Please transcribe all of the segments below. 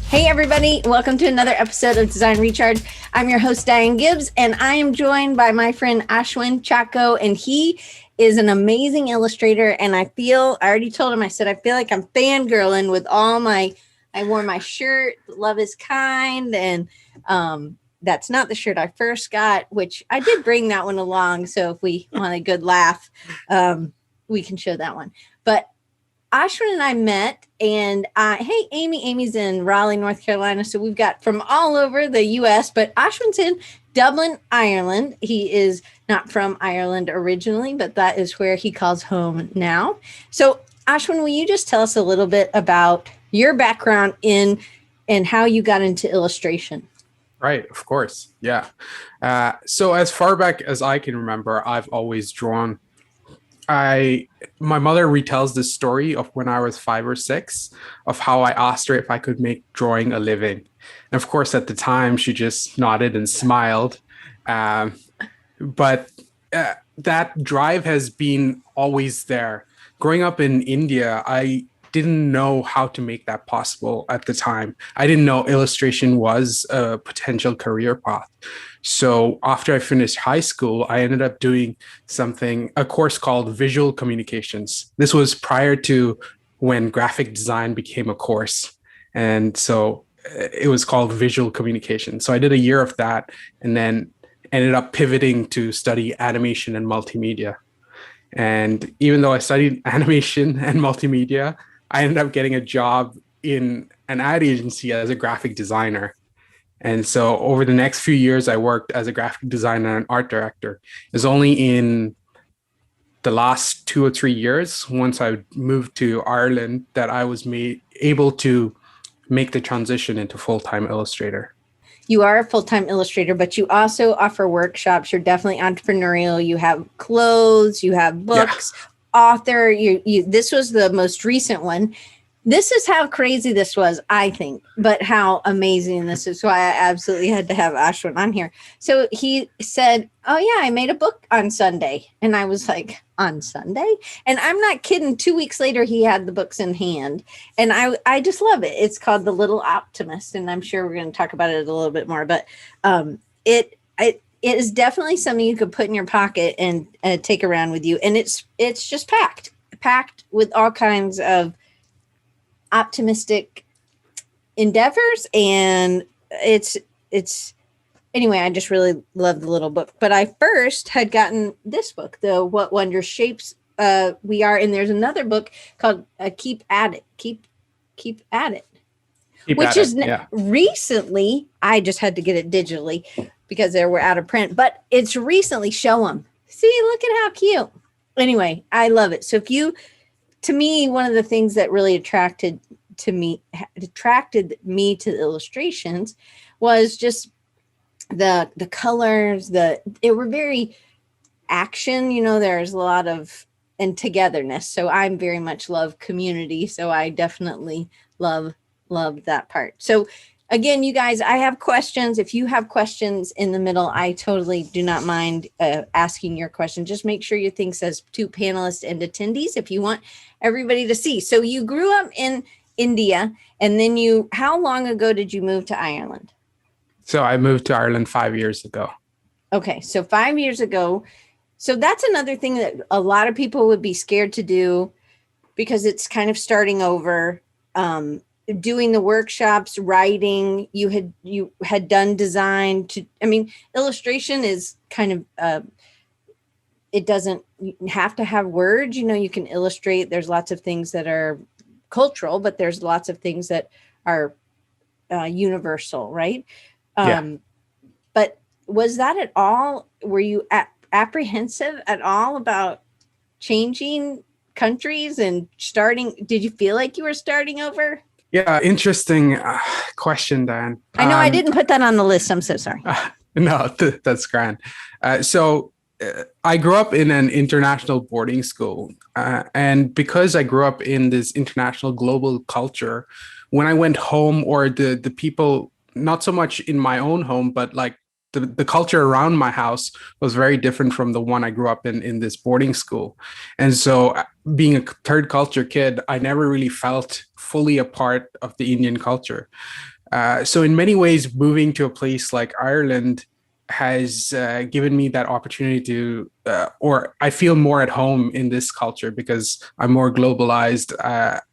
Hey everybody, welcome to another episode of Design Recharge. I'm your host, Diane Gibbs, and I am joined by my friend Ashwin Chacko, and he is an amazing illustrator. And I already told him, I said, I feel like I'm fangirling with I wore my shirt, Love is Kind, and that's not the shirt I first got, which I did bring that one along. So if we want a good laugh, we can show that one. But Ashwin and I met, and hey, Amy's in Raleigh, North Carolina. So we've got from all over the U.S., but Ashwin's in Dublin, Ireland. He is not from Ireland originally, but that is where he calls home now. So Ashwin, will you just tell us a little bit about your background and how you got into illustration? Right, of course. Yeah. So as far back as I can remember, I've always drawn. My mother retells this story of when I was 5 or 6 of how I asked her if I could make drawing a living. And of course, at the time, she just nodded and smiled. But that drive has been always there. Growing up in India, I didn't know how to make that possible at the time. I didn't know illustration was a potential career path. So after I finished high school, I ended up doing a course called visual communications. This was prior to when graphic design became a course. And so it was called visual communication. So I did a year of that and then ended up pivoting to study animation and multimedia. And even though I studied animation and multimedia, I ended up getting a job in an ad agency as a graphic designer. And so over the next few years, I worked as a graphic designer and art director. It was only in the last 2 or 3 years, once I moved to Ireland, that I was able to make the transition into full-time illustrator. You are a full-time illustrator, but you also offer workshops. You're definitely entrepreneurial. You have clothes, you have books, author. This was the most recent one. This is how crazy this was, I think, but how amazing this is. So I absolutely had to have Ashwin on here. So he said, oh yeah, I made a book on Sunday. And I was like, on Sunday? And I'm not kidding. 2 weeks later, he had the books in hand. And I just love it. It's called The Little Optimist. And I'm sure we're going to talk about it a little bit more. But it is definitely something you could put in your pocket and take around with you. And it's just packed with all kinds of optimistic endeavors. And it's anyway, I just really love the little book. But I first had gotten this book, the What Wonder Shapes We Are. And there's another book called Keep At It. Keep At It. Recently, I just had to get it digitally because they were out of print, but it's recently show them. See, look at how cute. Anyway, I love it. So to me, one of the things that really attracted me to the illustrations was just the colors. It were very action, there's a lot of and togetherness. So I'm very much love community. So I definitely love that part. So again, you guys, I have questions. If you have questions in the middle, I totally do not mind asking your question. Just make sure your thing says to panelists and attendees if you want everybody to see. So you grew up in India, and then how long ago did you move to Ireland? So I moved to Ireland 5 years ago. Okay, so 5 years ago. So that's another thing that a lot of people would be scared to do because it's kind of starting over. Doing the workshops, writing, you had done design illustration is kind of, it doesn't have to have words, you can illustrate. There's lots of things that are cultural, but there's lots of things that are universal, right? But was that at all, were you apprehensive at all about changing countries and did you feel like you were starting over? Yeah, interesting question, Dan. I know I didn't put that on the list. I'm so sorry. No, that's grand. So I grew up in an international boarding school. And because I grew up in this international global culture, when I went home, or the people, not so much in my own home, but like the culture around my house was very different from the one I grew up in this boarding school. And so being a third culture kid, I never really felt fully a part of the Indian culture. So in many ways, moving to a place like Ireland has given me that opportunity to, or I feel more at home in this culture because I'm more globalized.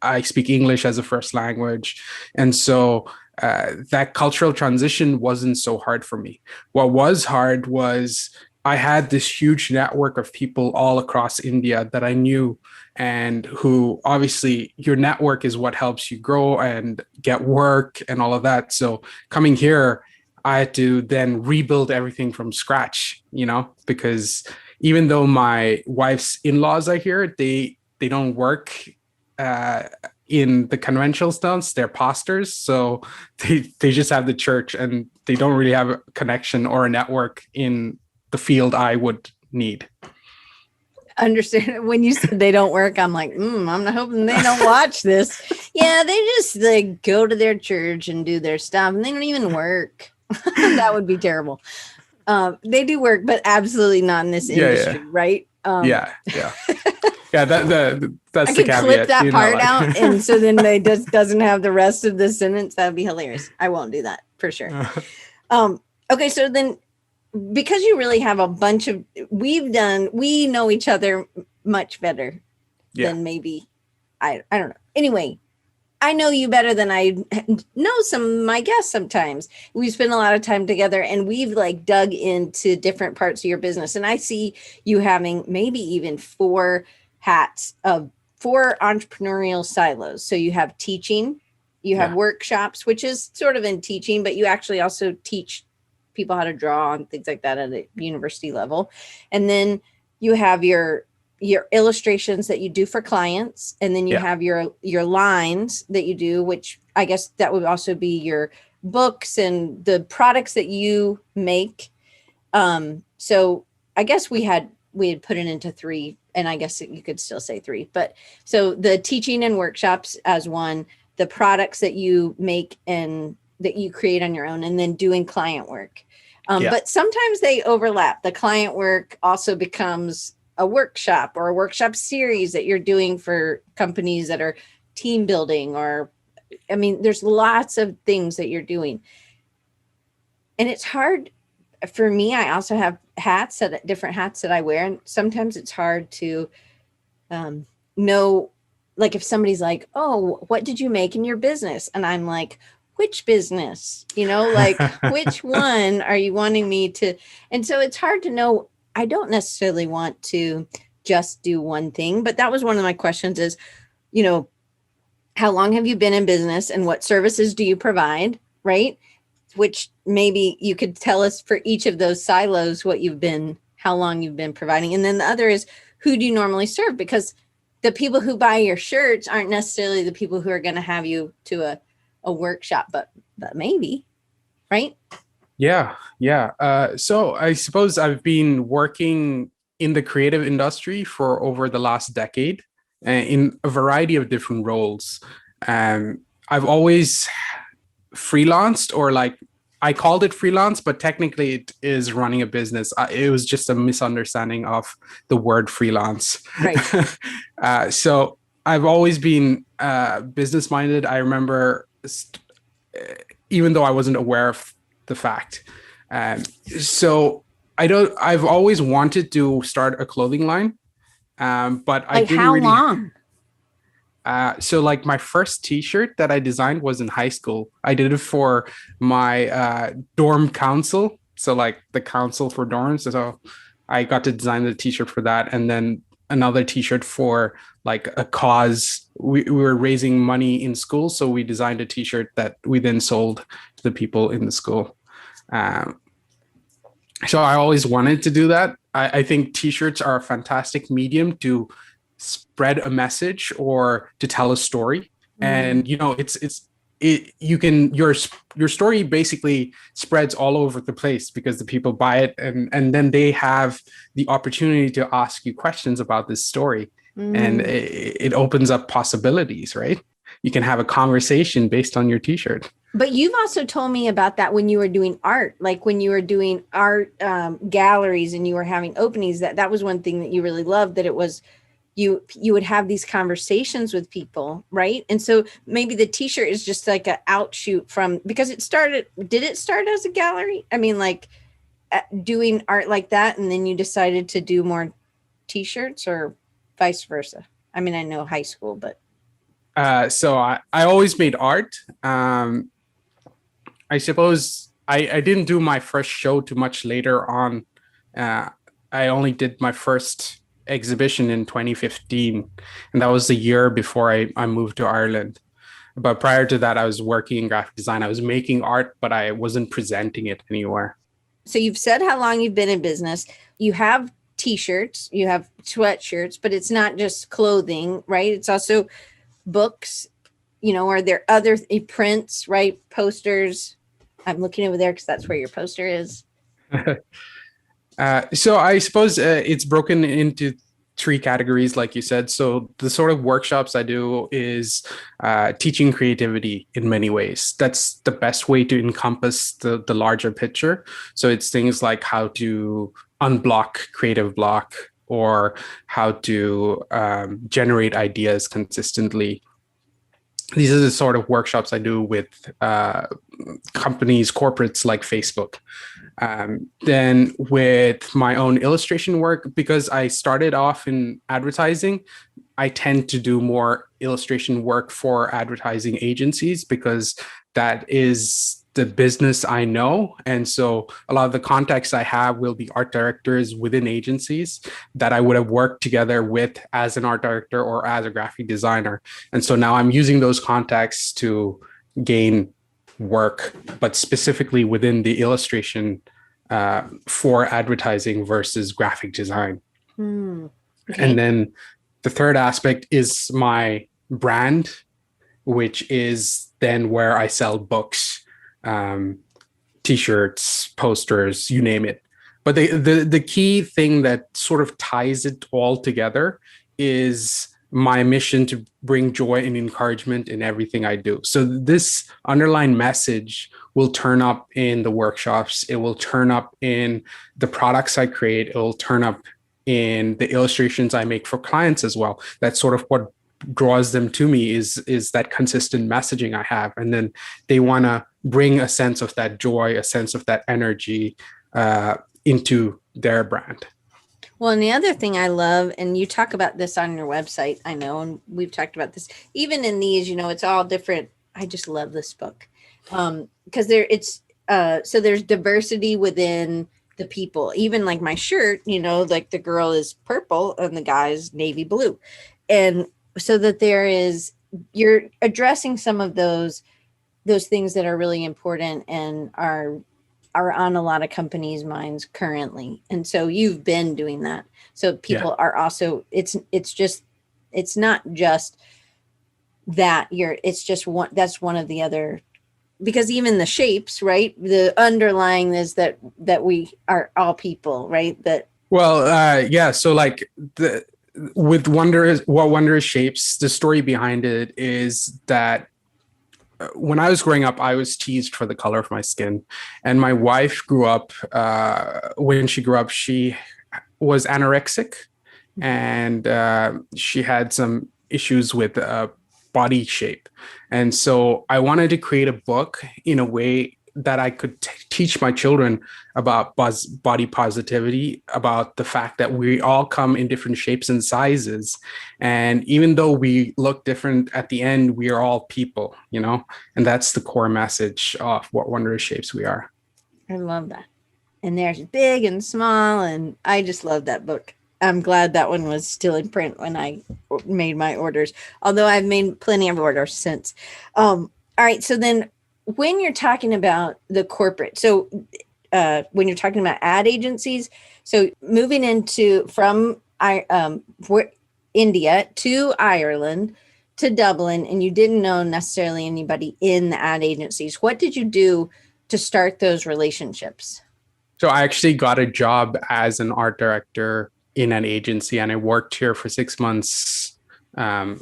I speak English as a first language. And so that cultural transition wasn't so hard for me. What was hard was I had this huge network of people all across India that I knew and who obviously your network is what helps you grow and get work and all of that. So coming here, I had to then rebuild everything from scratch, because even though my wife's in-laws are here, they don't work uh, in the conventional sense. They're pastors, so they just have the church, and they don't really have a connection or a network in the field I would need. Understand when you said they don't work, I'm like, I'm not hoping they don't watch this. Yeah, they just go to their church and do their stuff, and they don't even work. That would be terrible. They do work, but absolutely not in this industry, right? Yeah. That's I the could caveat. clip that part out, and so then they just doesn't have the rest of the sentence. That would be hilarious. I won't do that for sure. Okay, so then, because you really have a bunch of, we know each other much better than maybe, I don't know. Anyway, I know you better than I know some of my guests sometimes. We spend a lot of time together, and we've dug into different parts of your business. And I see you having maybe even four entrepreneurial silos. So you have teaching, you have workshops, which is sort of in teaching, but you actually also teach people how to draw and things like that at a university level. And then you have your illustrations that you do for clients. And then you have your lines that you do, which I guess that would also be your books and the products that you make. So I guess we had put it into three, and I guess you could still say three, but so the teaching and workshops as one, the products that you make and that you create on your own, and then doing client work. But sometimes they overlap. The client work also becomes a workshop or a workshop series that you're doing for companies that are team building, or, I mean, there's lots of things that you're doing. And it's hard for me. I also have different hats that I wear. And sometimes it's hard to know, if somebody's like, oh, what did you make in your business? And I'm like, which business, which one are you wanting me to? And so it's hard to know. I don't necessarily want to just do one thing, but that was one of my questions is, how long have you been in business and what services do you provide? Right. Which maybe you could tell us for each of those silos, how long you've been providing. And then the other is, who do you normally serve? Because the people who buy your shirts aren't necessarily the people who are going to have you to a workshop, but maybe, right? Yeah. So I suppose I've been working in the creative industry for over the last decade in a variety of different roles. I've always freelanced, or I called it freelance, but technically it is running a business. It was just a misunderstanding of the word freelance. Right. So I've always been business minded. I remember even though I wasn't aware of the fact. So I've always wanted to start a clothing line, but I didn't really. How long? So my first T-shirt that I designed was in high school. I did it for my dorm council. So the council for dorms. So I got to design the T-shirt for that. And then another T-shirt for a cause. We were raising money in school. So we designed a T-shirt that we then sold to the people in the school. So I always wanted to do that. I think T-shirts are a fantastic medium to spread a message or to tell a story. And your story basically spreads all over the place because the people buy it, and then they have the opportunity to ask you questions about this story. And it opens up possibilities, right? You can have a conversation based on your T-shirt. But you've also told me about that when you were doing art, when you were doing art galleries and you were having openings, that was one thing that you really loved, that it was you would have these conversations with people, right? And so maybe the t-shirt is just like an outshoot from, because did it start as a gallery? I mean, like doing art like that, and then you decided to do more t-shirts, or vice versa? I mean, I know high school, but So I always made art. I suppose I didn't do my first show too much later on. Uh, I only did my first exhibition in 2015, and that was the year before I moved to Ireland. But prior to that, I was working in graphic design. I was making art, but I wasn't presenting it anywhere. so you've said how long you've been in business. You have t-shirts, you have sweatshirts, but it's not just clothing, right? It's also books. Are there other prints, right? Posters. I'm looking over there because that's where your poster is. So I suppose it's broken into three categories, like you said. So the sort of workshops I do is teaching creativity in many ways. That's the best way to encompass the larger picture. So it's things like how to unblock creative block, or how to generate ideas consistently. These are the sort of workshops I do with companies, corporates like Facebook. Then with my own illustration work, because I started off in advertising, I tend to do more illustration work for advertising agencies because that is the business I know. And so a lot of the contacts I have will be art directors within agencies that I would have worked together with as an art director or as a graphic designer. And so now I'm using those contacts to gain work, but specifically within the illustration for advertising versus graphic design. Okay. And then the third aspect is my brand, which is then where I sell books, t-shirts, posters, you name it. But the key thing that sort of ties it all together is my mission to bring joy and encouragement in everything I do. So this underlying message will turn up in the workshops. It will turn up in the products I create. It will turn up in the illustrations I make for clients as well. That's sort of what draws them to me is that consistent messaging I have. And then they want to bring a sense of that joy, a sense of that energy into their brand. Well, and the other thing I love, and you talk about this on your website, I know, and we've talked about this, even in these, it's all different. I just love this book. Because so there's diversity within the people, even like my shirt, like the girl is purple and the guy is navy blue. And so that you're addressing some of those things that are really important and are on a lot of companies' minds currently. And so you've been doing that. So people are also, it's not just that it's just one, that's one of the other, because even the shapes, right? The underlying is that we are all people, right? So like with Wonder Shapes, the story behind it is that when I was growing up, I was teased for the color of my skin. And my wife grew up, when she grew up, she was anorexic and she had some issues with body shape. And so I wanted to create a book in a way that I could teach my children about body positivity, about the fact that we all come in different shapes and sizes. And even though we look different at the end, we are all people, and that's the core message of what wondrous shapes we are. I love that. And there's big and small. And I just love that book. I'm glad that one was still in print when I made my orders, although I've made plenty of orders since. All right. So then when you're talking about the corporate, so when you're talking about ad agencies, so moving from India to Ireland to Dublin, and you didn't know necessarily anybody in the ad agencies, what did you do to start those relationships? So I actually got a job as an art director in an agency, and I worked here for 6 months at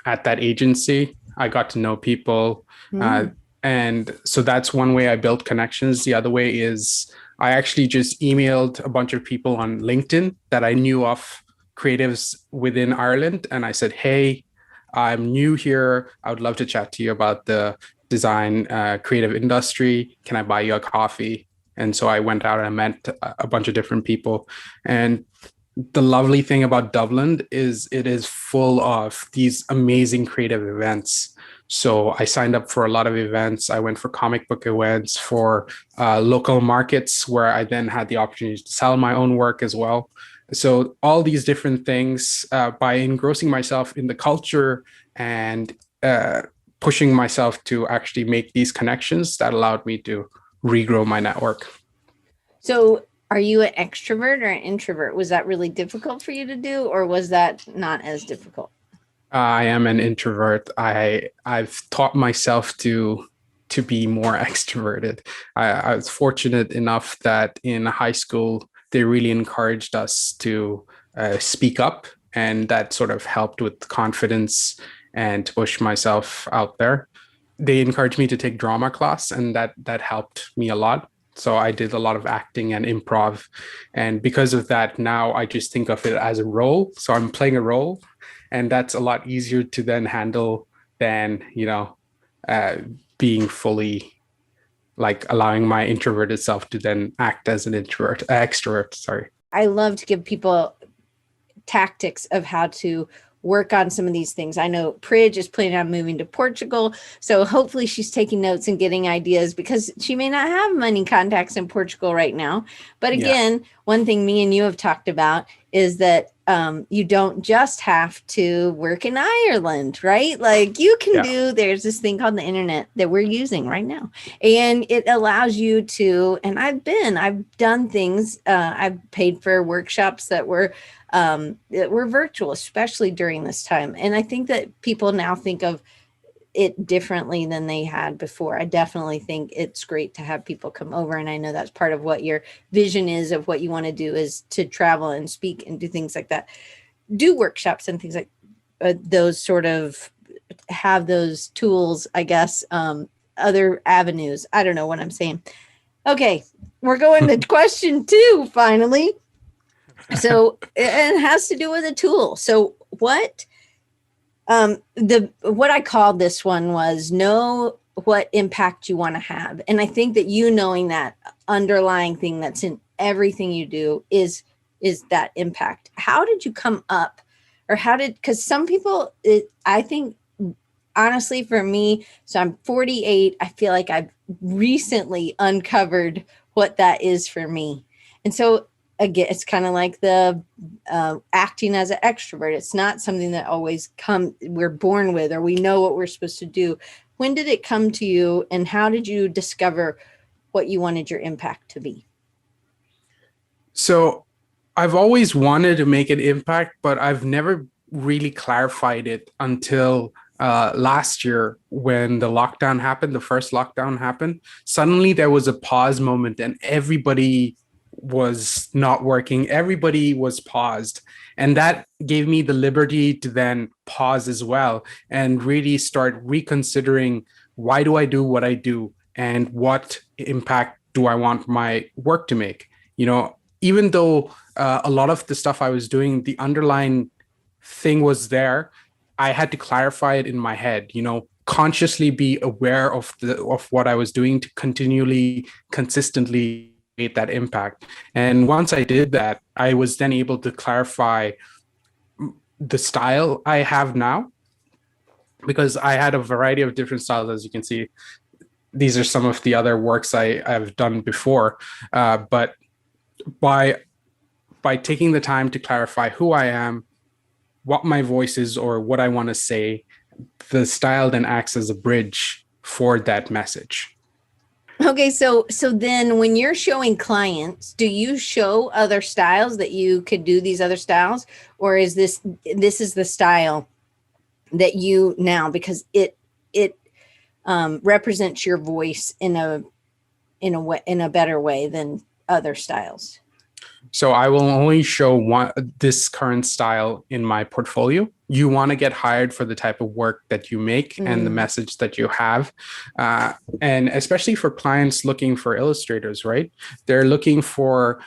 that agency. I got to know people. And so that's one way I built connections. The other way is I actually just emailed a bunch of people on LinkedIn that I knew of creatives within Ireland, and I said, "Hey, I'm new here. I would love to chat to you about the design creative industry. Can I buy you a coffee?" And so I went out and I met a bunch of different people. And the lovely thing about Dublin is it is full of these amazing creative events. So I signed up for a lot of events. I went for comic book events, for local markets where I then had the opportunity to sell my own work as well. So all these different things, by engrossing myself in the culture and pushing myself to actually make these connections, that allowed me to regrow my network. So are you an extrovert or an introvert? Was that really difficult for you to do, or was that not as difficult? I am an introvert. I've taught myself to be more extroverted. I was fortunate enough that in high school they really encouraged us to speak up, and that sort of helped with confidence and to push myself out there. They encouraged me to take drama class, and that helped me a lot. So I did a lot of acting and improv, and because of that, now I just think of it as a role. So I'm playing a role, and that's a lot easier to then handle than uh, being fully, like, allowing my introverted self to then act as an extrovert. Sorry. I love to give people tactics of how to work on some of these things. I know Pridge is planning on moving to Portugal, so hopefully she's taking notes and getting ideas, because she may not have many contacts in Portugal right now. But again, one thing me and you have talked about is that you don't just have to work in Ireland, right? Like you can there's this thing called the internet that we're using right now, and it allows you to, and I've done things, I've paid for workshops that were virtual, especially during this time. And I think that people now think of it differently than they had before. I definitely think it's great to have people come over. And I know that's part of what your vision is of what you want to do, is to travel and speak and do things like that, do workshops and things like those, sort of have those tools, I guess, other avenues. I don't know what I'm saying. Okay, we're going to question 2 finally. So it has to do with a tool. So what I called this one was know what impact you want to have. And I think that knowing that underlying thing that's in everything you do is that impact. How did you come up, or because some people, I think, honestly, for me, so I'm 48, I feel like I've recently uncovered what that is for me. And so again, it's kind of like the acting as an extrovert. It's not something that always we're born with, or we know what we're supposed to do. When did it come to you, and how did you discover what you wanted your impact to be? So I've always wanted to make an impact, but I've never really clarified it until last year when the lockdown happened, the first lockdown happened. Suddenly there was a pause moment, and everybody was not working. Everybody was paused. And that gave me the liberty to then pause as well and really start reconsidering, why do I do what I do, and what impact do I want my work to make? Even though a lot of the stuff I was doing, the underlying thing was there, I had to clarify it in my head, consciously be aware of what I was doing to continually, consistently create that impact. And once I did that, I was then able to clarify the style I have now, because I had a variety of different styles. As you can see, these are some of the other works I've done before. But by taking the time to clarify who I am, what my voice is, or what I want to say, the style then acts as a bridge for that message. Okay, so then when you're showing clients, do you show other styles that you could do these other styles, or is this is the style that you now, because it represents your voice in a better way than other styles? So I will only show this current style in my portfolio. You want to get hired for the type of work that you make and the message that you have. And especially for clients looking for illustrators, right? They're looking for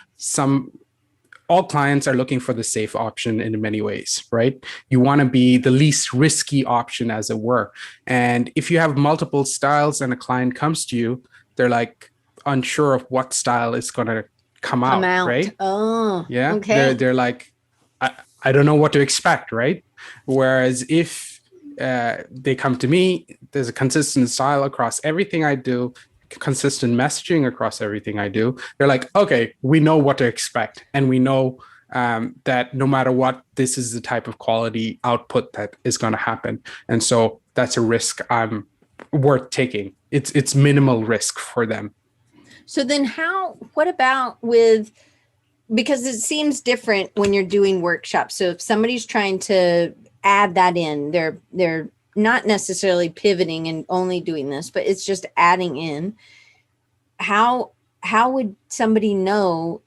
all clients are looking for the safe option in many ways, right? You want to be the least risky option, as it were. And if you have multiple styles and a client comes to you, they're like unsure of what style is going to come Come out, out. right? Oh, Yeah. okay. They're like, I don't know what to expect, right? Whereas if they come to me, there's a consistent style across everything I do, consistent messaging across everything I do. They're like, okay, we know what to expect, and we know that no matter what, this is the type of quality output that is going to happen, and so that's a risk I'm worth taking. It's minimal risk for them. So then what about with, because it seems different when you're doing workshops. So if somebody's trying to add that in, they're not necessarily pivoting and only doing this, but it's just adding in. How would somebody know?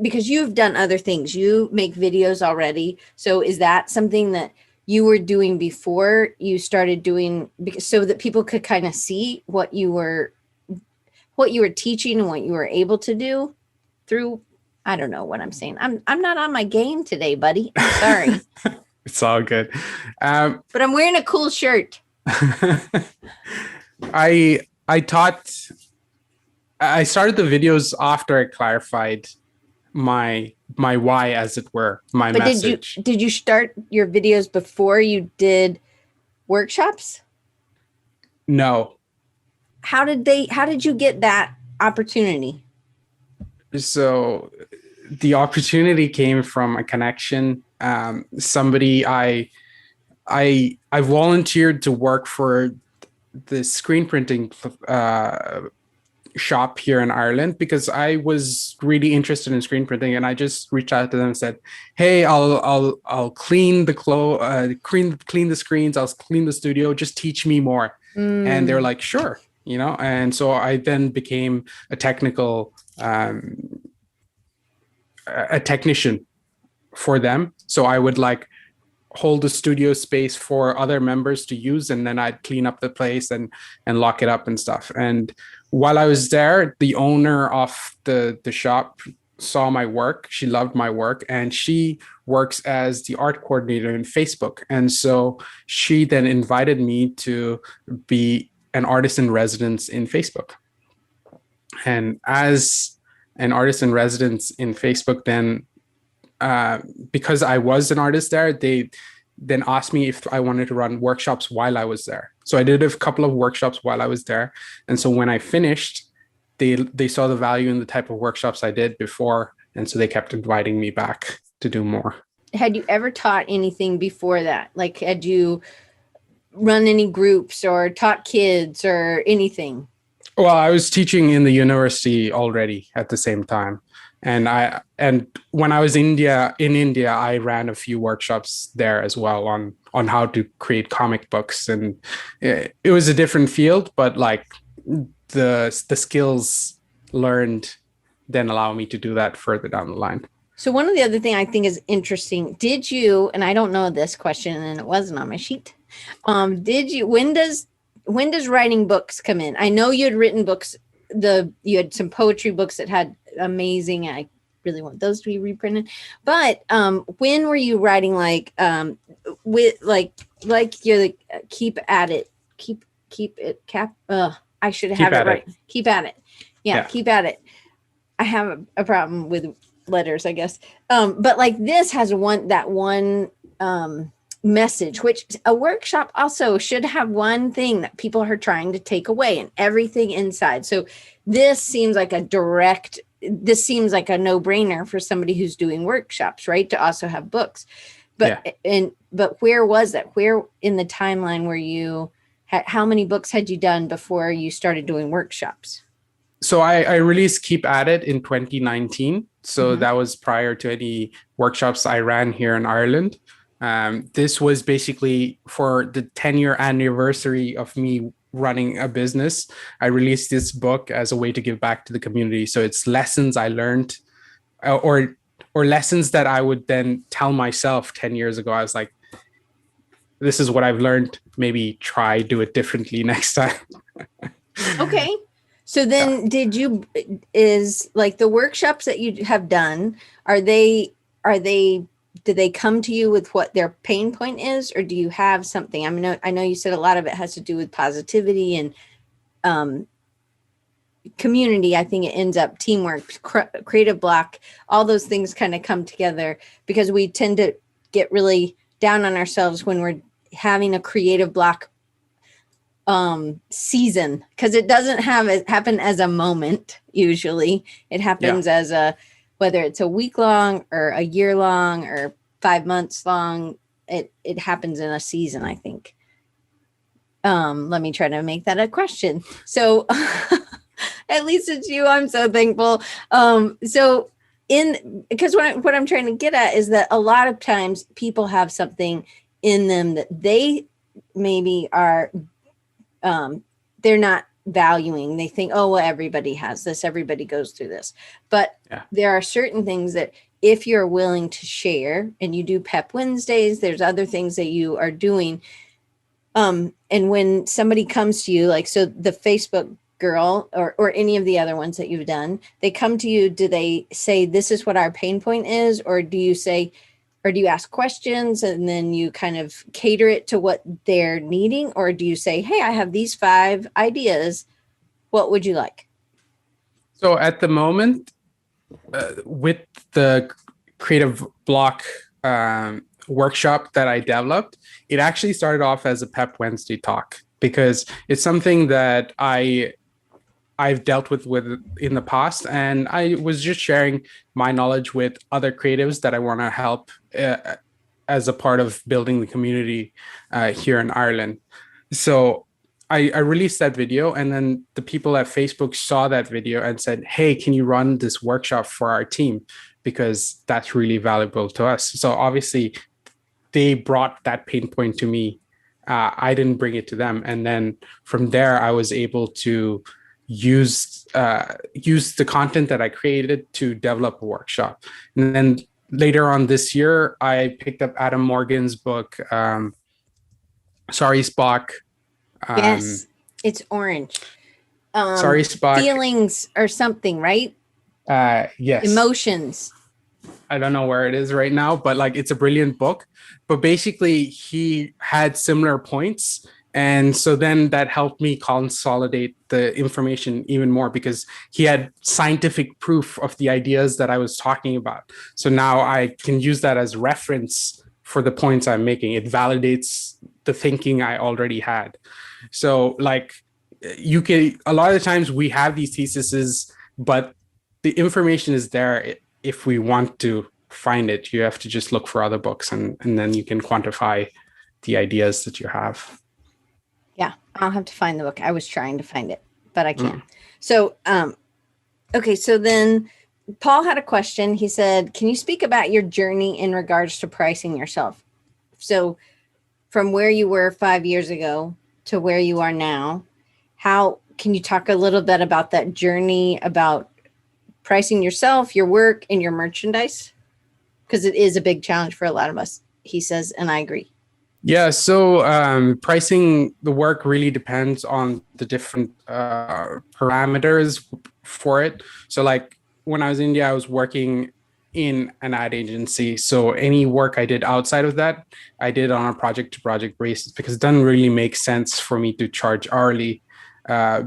Because you've done other things, you make videos already. So is that something that you were doing before you started doing, so that people could kind of see what you were teaching and what you were able to do through? I don't know what I'm saying. I'm not on my game today, buddy. I'm sorry. It's all good. But I'm wearing a cool shirt. I started the videos after I clarified my why, as it were, my But message. did you start your videos before you did workshops? No. How did you get that opportunity? So the opportunity came from a connection. Somebody I volunteered to work for the screen printing shop here in Ireland because I was really interested in screen printing, and I just reached out to them and said, "Hey, I'll clean the clean the screens. I'll clean the studio. Just teach me more." And they're like, "Sure." And so I then became a technician for them. So I would like hold the studio space for other members to use, and then I'd clean up the place and lock it up and stuff. And while I was there, the owner of the shop saw my work. She loved my work, and she works as the art coordinator in Facebook. And so she then invited me to be an artist in residence in Facebook. And as an artist in residence in Facebook, then because I was an artist there, they then asked me if I wanted to run workshops while I was there. So I did a couple of workshops while I was there. And so when I finished, they saw the value in the type of workshops I did before. And so they kept inviting me back to do more. Had you ever taught anything before that? Like, had you run any groups or taught kids or anything? Well, I was teaching in the university already at the same time. And when I was in India, I ran a few workshops there as well on how to create comic books. And it was a different field, but like the skills learned then allow me to do that further down the line. So one of the other thing I think is interesting, did you, and I don't know this question and it wasn't on my sheet. When does writing books come in? I know you had written books, you had some poetry books that had amazing, I really want those to be reprinted. But when were you writing with you're like keep at it, keep it cap I should have it right. Keep at it. Yeah, keep at it. I have a problem with letters, I guess. But like this has one message, which a workshop also should have one thing that people are trying to take away and everything inside. So this seems like a no-brainer for somebody who's doing workshops, right? To also have books. But but where was that? Where in the timeline were you? How many books had you done before you started doing workshops? So I released Keep At It in 2019. So that was prior to any workshops I ran here in Ireland. This was basically for the 10-year anniversary of me running a business. I released this book as a way to give back to the community. So it's lessons I learned or lessons that I would then tell myself 10 years ago. I was like, this is what I've learned. Maybe do it differently next time. Okay. So then is like the workshops that you have done, are they, do they come to you with what their pain point is, or do you have something? I know you said a lot of it has to do with positivity and um, community. I think it ends up teamwork, creative block, all those things kind of come together because we tend to get really down on ourselves when we're having a creative block season, because it doesn't happen as a moment. Usually it happens as a, whether it's a week long or a year long or 5 months long, it happens in a season, I think. Let me try to make that a question. So at least it's you. I'm so thankful. So because what I'm trying to get at is that a lot of times people have something in them that they maybe are they're not valuing. They think, oh, well, everybody has this, everybody goes through this. But there are certain things that if you're willing to share, and you do Pep Wednesdays, there's other things that you are doing. And when somebody comes to you, like, so the Facebook girl or any of the other ones that you've done, they come to you, do they say, this is what our pain point is? Or do you say, or do you ask questions and then you kind of cater it to what they're needing? Or do you say, hey, I have these 5 ideas. What would you like? So at the moment, with the creative block workshop that I developed, it actually started off as a Pep Wednesday talk because it's something that I've dealt with in the past, and I was just sharing my knowledge with other creatives that I want to help as a part of building the community here in Ireland. So I released that video, and then the people at Facebook saw that video and said, hey, can you run this workshop for our team? Because that's really valuable to us. So obviously they brought that pain point to me. I didn't bring it to them. And then from there, I was able to use the content that I created to develop a workshop. And then later on this year, I picked up Adam Morgan's book, Sorry, Spock. Yes, it's orange. Sorry, Spock. Feelings or something, right? Yes. Emotions. I don't know where it is right now, but like it's a brilliant book. But basically, he had similar points. And so then that helped me consolidate the information even more because he had scientific proof of the ideas that I was talking about. So now I can use that as reference for the points I'm making. It validates the thinking I already had. So like you can, a lot of the times we have these theses, but the information is there if we want to find it. You have to just look for other books and then you can quantify the ideas that you have. Yeah, I'll have to find the book. I was trying to find it, but I can't. So, okay. So then Paul had a question. He said, can you speak about your journey in regards to pricing yourself? So from where you were 5 years ago to where you are now, how can you talk a little bit about that journey, about pricing yourself, your work, and your merchandise? Because it is a big challenge for a lot of us, he says, and I agree. Yeah, so pricing the work really depends on the different parameters for it. So like when I was in India, I was working in an ad agency. So any work I did outside of that, I did on a project to project basis because it doesn't really make sense for me to charge hourly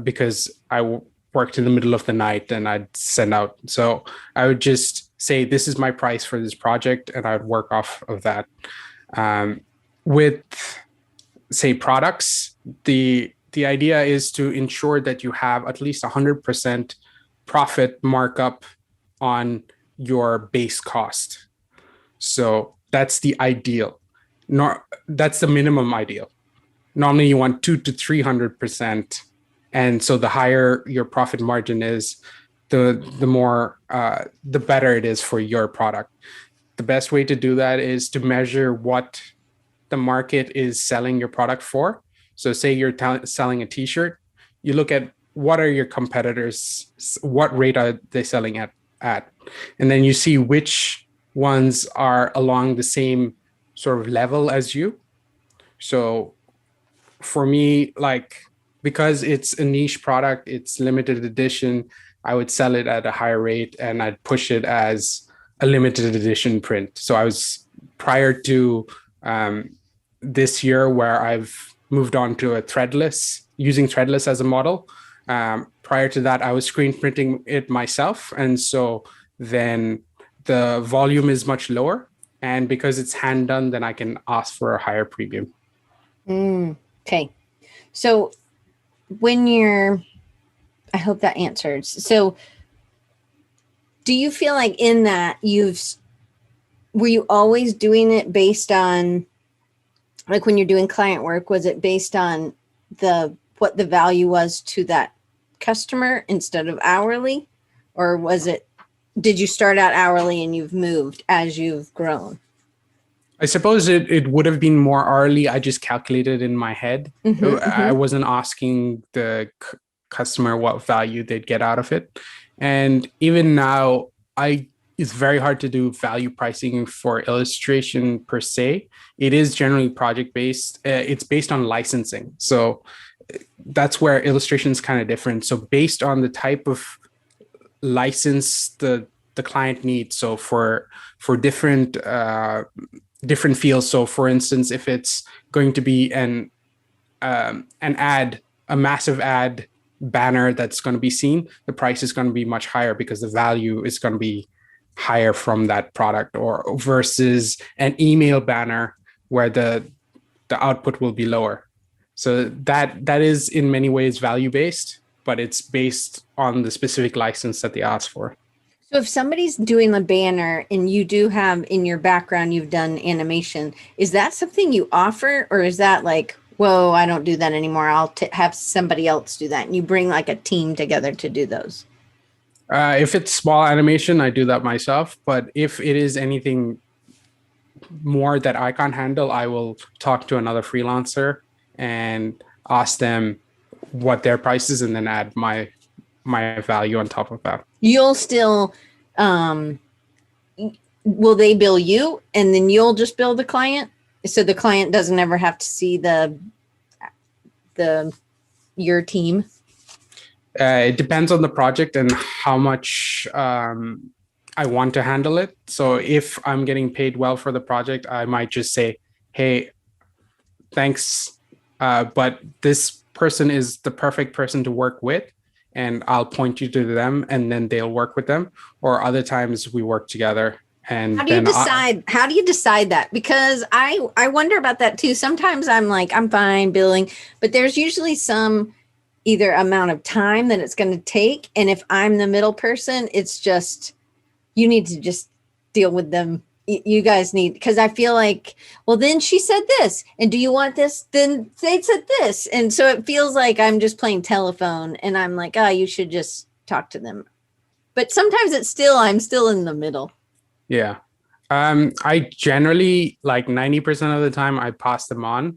because I worked in the middle of the night and I'd send out. So I would just say, this is my price for this project, and I would work off of that. With, say, products, the idea is to ensure that you have at least 100% profit markup on your base cost. So that's the ideal. That's the minimum ideal. Normally you want 200 to 300%. And so the higher your profit margin is, the more, the better it is for your product. The best way to do that is to measure what the market is selling your product for. So say you're selling a t-shirt, you look at what are your competitors, what rate are they selling at, and then you see which ones are along the same sort of level as you. So for me, like because it's a niche product, it's limited edition, I would sell it at a higher rate and I'd push it as a limited edition print. So I was prior to this year where I've moved on to a threadless, using threadless as a model. Prior to that, I was screen printing it myself. And so then the volume is much lower. And because it's hand done, then I can ask for a higher premium. Okay. So I hope that answers. So do you feel like in that were you always doing it based on, like when you're doing client work, was it based on what the value was to that customer instead of hourly? Or did you start out hourly and you've moved as you've grown? I suppose it would have been more hourly. I just calculated in my head. I wasn't asking the customer what value they'd get out of it. And even now, it's very hard to do value pricing for illustration per se. It is generally project-based. It's based on licensing. So that's where illustration is kind of different. So based on the type of license the client needs. So for different fields. So for instance, if it's going to be an ad, a massive ad banner that's going to be seen, the price is going to be much higher because the value is going to be higher from that product, or versus an email banner where the output will be lower. So that is in many ways value based, but it's based on the specific license that they ask for. So if somebody's doing the banner and you do have in your background, you've done animation, is that something you offer, or is that like, whoa, I don't do that anymore, I'll have somebody else do that, and you bring like a team together to do those? If it's small animation, I do that myself. But if it is anything more that I can't handle, I will talk to another freelancer and ask them what their price is, and then add my value on top of that. You'll still, will they bill you and then you'll just bill the client? So the client doesn't ever have to see your team? It depends on the project and how much I want to handle it. So if I'm getting paid well for the project, I might just say, hey, thanks, but this person is the perfect person to work with, and I'll point you to them, and then they'll work with them. Or other times we work together. And how do you decide that? Because I wonder about that too. Sometimes I'm like, I'm fine billing, but there's usually some either amount of time that it's going to take. And if I'm the middle person, it's just, you need to just deal with them. You guys need, because I feel like, well, then she said this, and do you want this? Then they said this. And so it feels like I'm just playing telephone, and I'm like, oh, you should just talk to them. But sometimes I'm still in the middle. Yeah. I generally, like 90% of the time, I pass them on.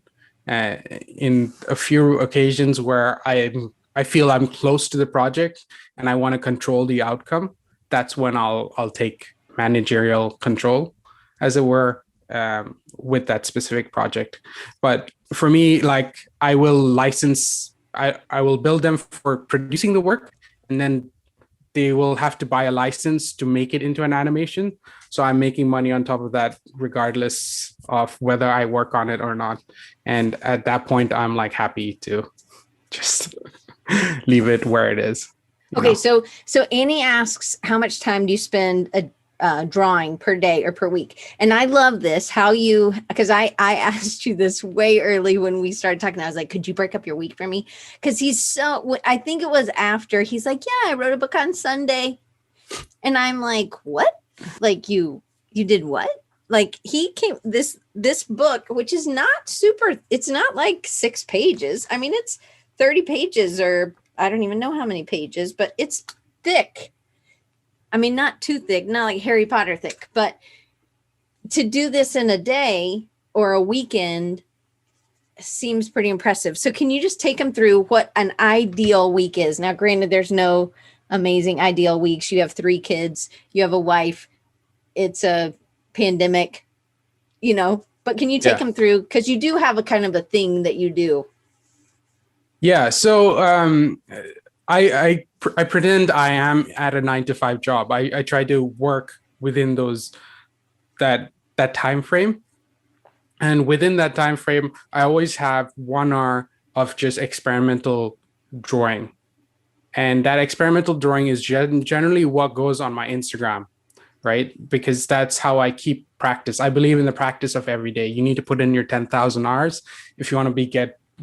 In a few occasions where I feel I'm close to the project and I want to control the outcome, that's when I'll take managerial control, as it were, with that specific project. But for me, like, I will bill them for producing the work, and then they will have to buy a license to make it into an animation. So I'm making money on top of that, regardless of whether I work on it or not. And at that point, I'm like happy to just leave it where it is. Okay, so Annie asks, how much time do you spend drawing per day or per week? And I love this, because I asked you this way early when we started talking. I was like, could you break up your week for me? Because I think it was after, he's like, yeah, I wrote a book on Sunday. And I'm like, what? Like you did what? Like this book, which is not super, it's not like 6 pages. I mean, it's 30 pages, or I don't even know how many pages, but it's thick. I mean, not too thick, not like Harry Potter thick, but to do this in a day or a weekend seems pretty impressive. So can you just take them through what an ideal week is? Now, granted, there's no amazing ideal weeks. You have 3 kids, you have a wife, it's a pandemic, but can you take them through? Because you do have a kind of a thing that you do. Yeah. So I pretend I am at a 9 to 5 job. I try to work within that time frame. And within that time frame, I always have 1 hour of just experimental drawing. And that experimental drawing is generally what goes on my Instagram, right? Because that's how I keep practice. I believe in the practice of every day. You need to put in your 10,000 hours if you want to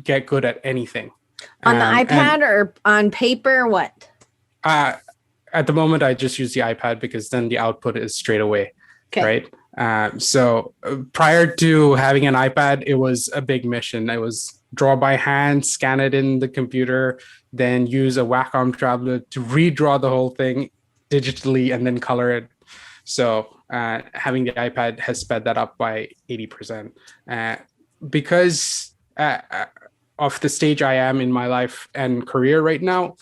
get good at anything. On the And iPad or on paper? What? uh, at the moment, I just use the iPad because then the output is straight away, Okay. right? So prior to having an iPad, it was a big mission. It was draw by hand, scan it in the computer, then use a Wacom tablet to redraw the whole thing digitally and then color it. So having the iPad has sped that up by 80%. Because of the stage I am in my life and career right now,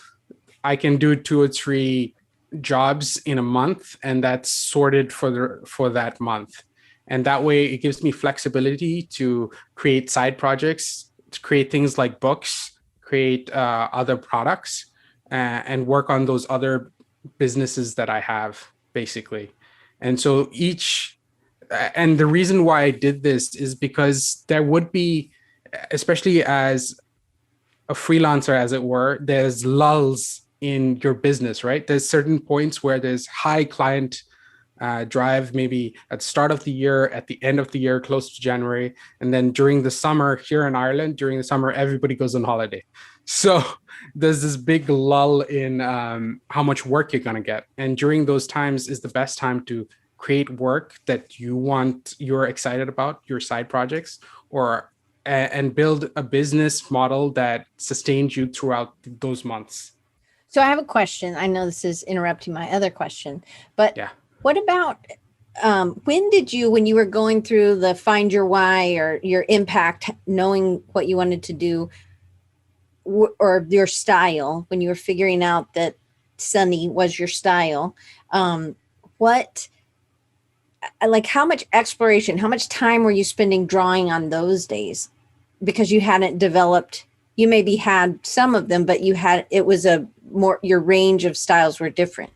I can do 2 or 3 jobs in a month, and that's sorted for that month. And that way, it gives me flexibility to create side projects, to create things like books, create other products, and work on those other businesses that I have, basically. And so and the reason why I did this is because there would be, especially as a freelancer, as it were, there's lulls in your business, right? There's certain points where there's high client drive, maybe at the start of the year, at the end of the year, close to January. And then during the summer here in Ireland, during the summer, everybody goes on holiday. So there's this big lull in how much work you're going to get. And during those times is the best time to create work that you're excited about, your side projects, or and build a business model that sustains you throughout those months. So I have a question. I know this is interrupting my other question, but Yeah. what about when you were going through the find your why or your impact, knowing what you wanted to do or your style, when you were figuring out that sunny was your style, what, like how much exploration, how much time were you spending drawing on those days? Because you hadn't developed, you maybe had some of them, but it was a more, your range of styles were different.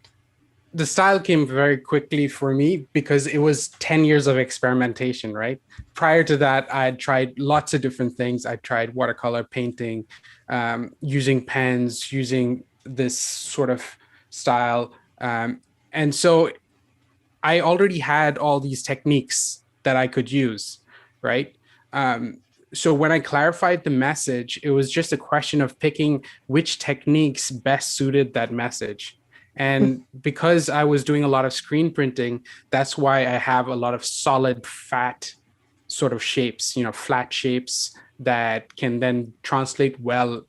The style came very quickly for me because it was 10 years of experimentation, right? Prior to that, I'd tried lots of different things. I tried watercolor painting, using pens, using this sort of style. And so I already had all these techniques that I could use, right? So when I clarified the message, it was just a question of picking which techniques best suited that message. And because I was doing a lot of screen printing, that's why I have a lot of solid, fat sort of shapes, flat shapes that can then translate well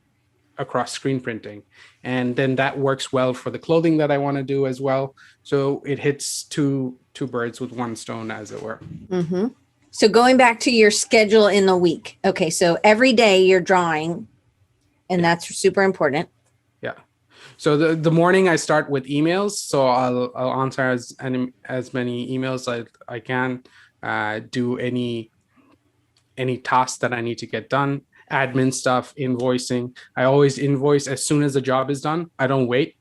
across screen printing. And then that works well for the clothing that I want to do as well. So it hits two birds with one stone, as it were. Mm-hmm. So going back to your schedule in the week. Okay. So every day you're drawing, and Yeah. that's super important. Yeah. So the morning I start with emails. So I'll answer as many emails as I can, do any tasks that I need to get done, admin stuff, invoicing. I always invoice as soon as the job is done. I don't wait.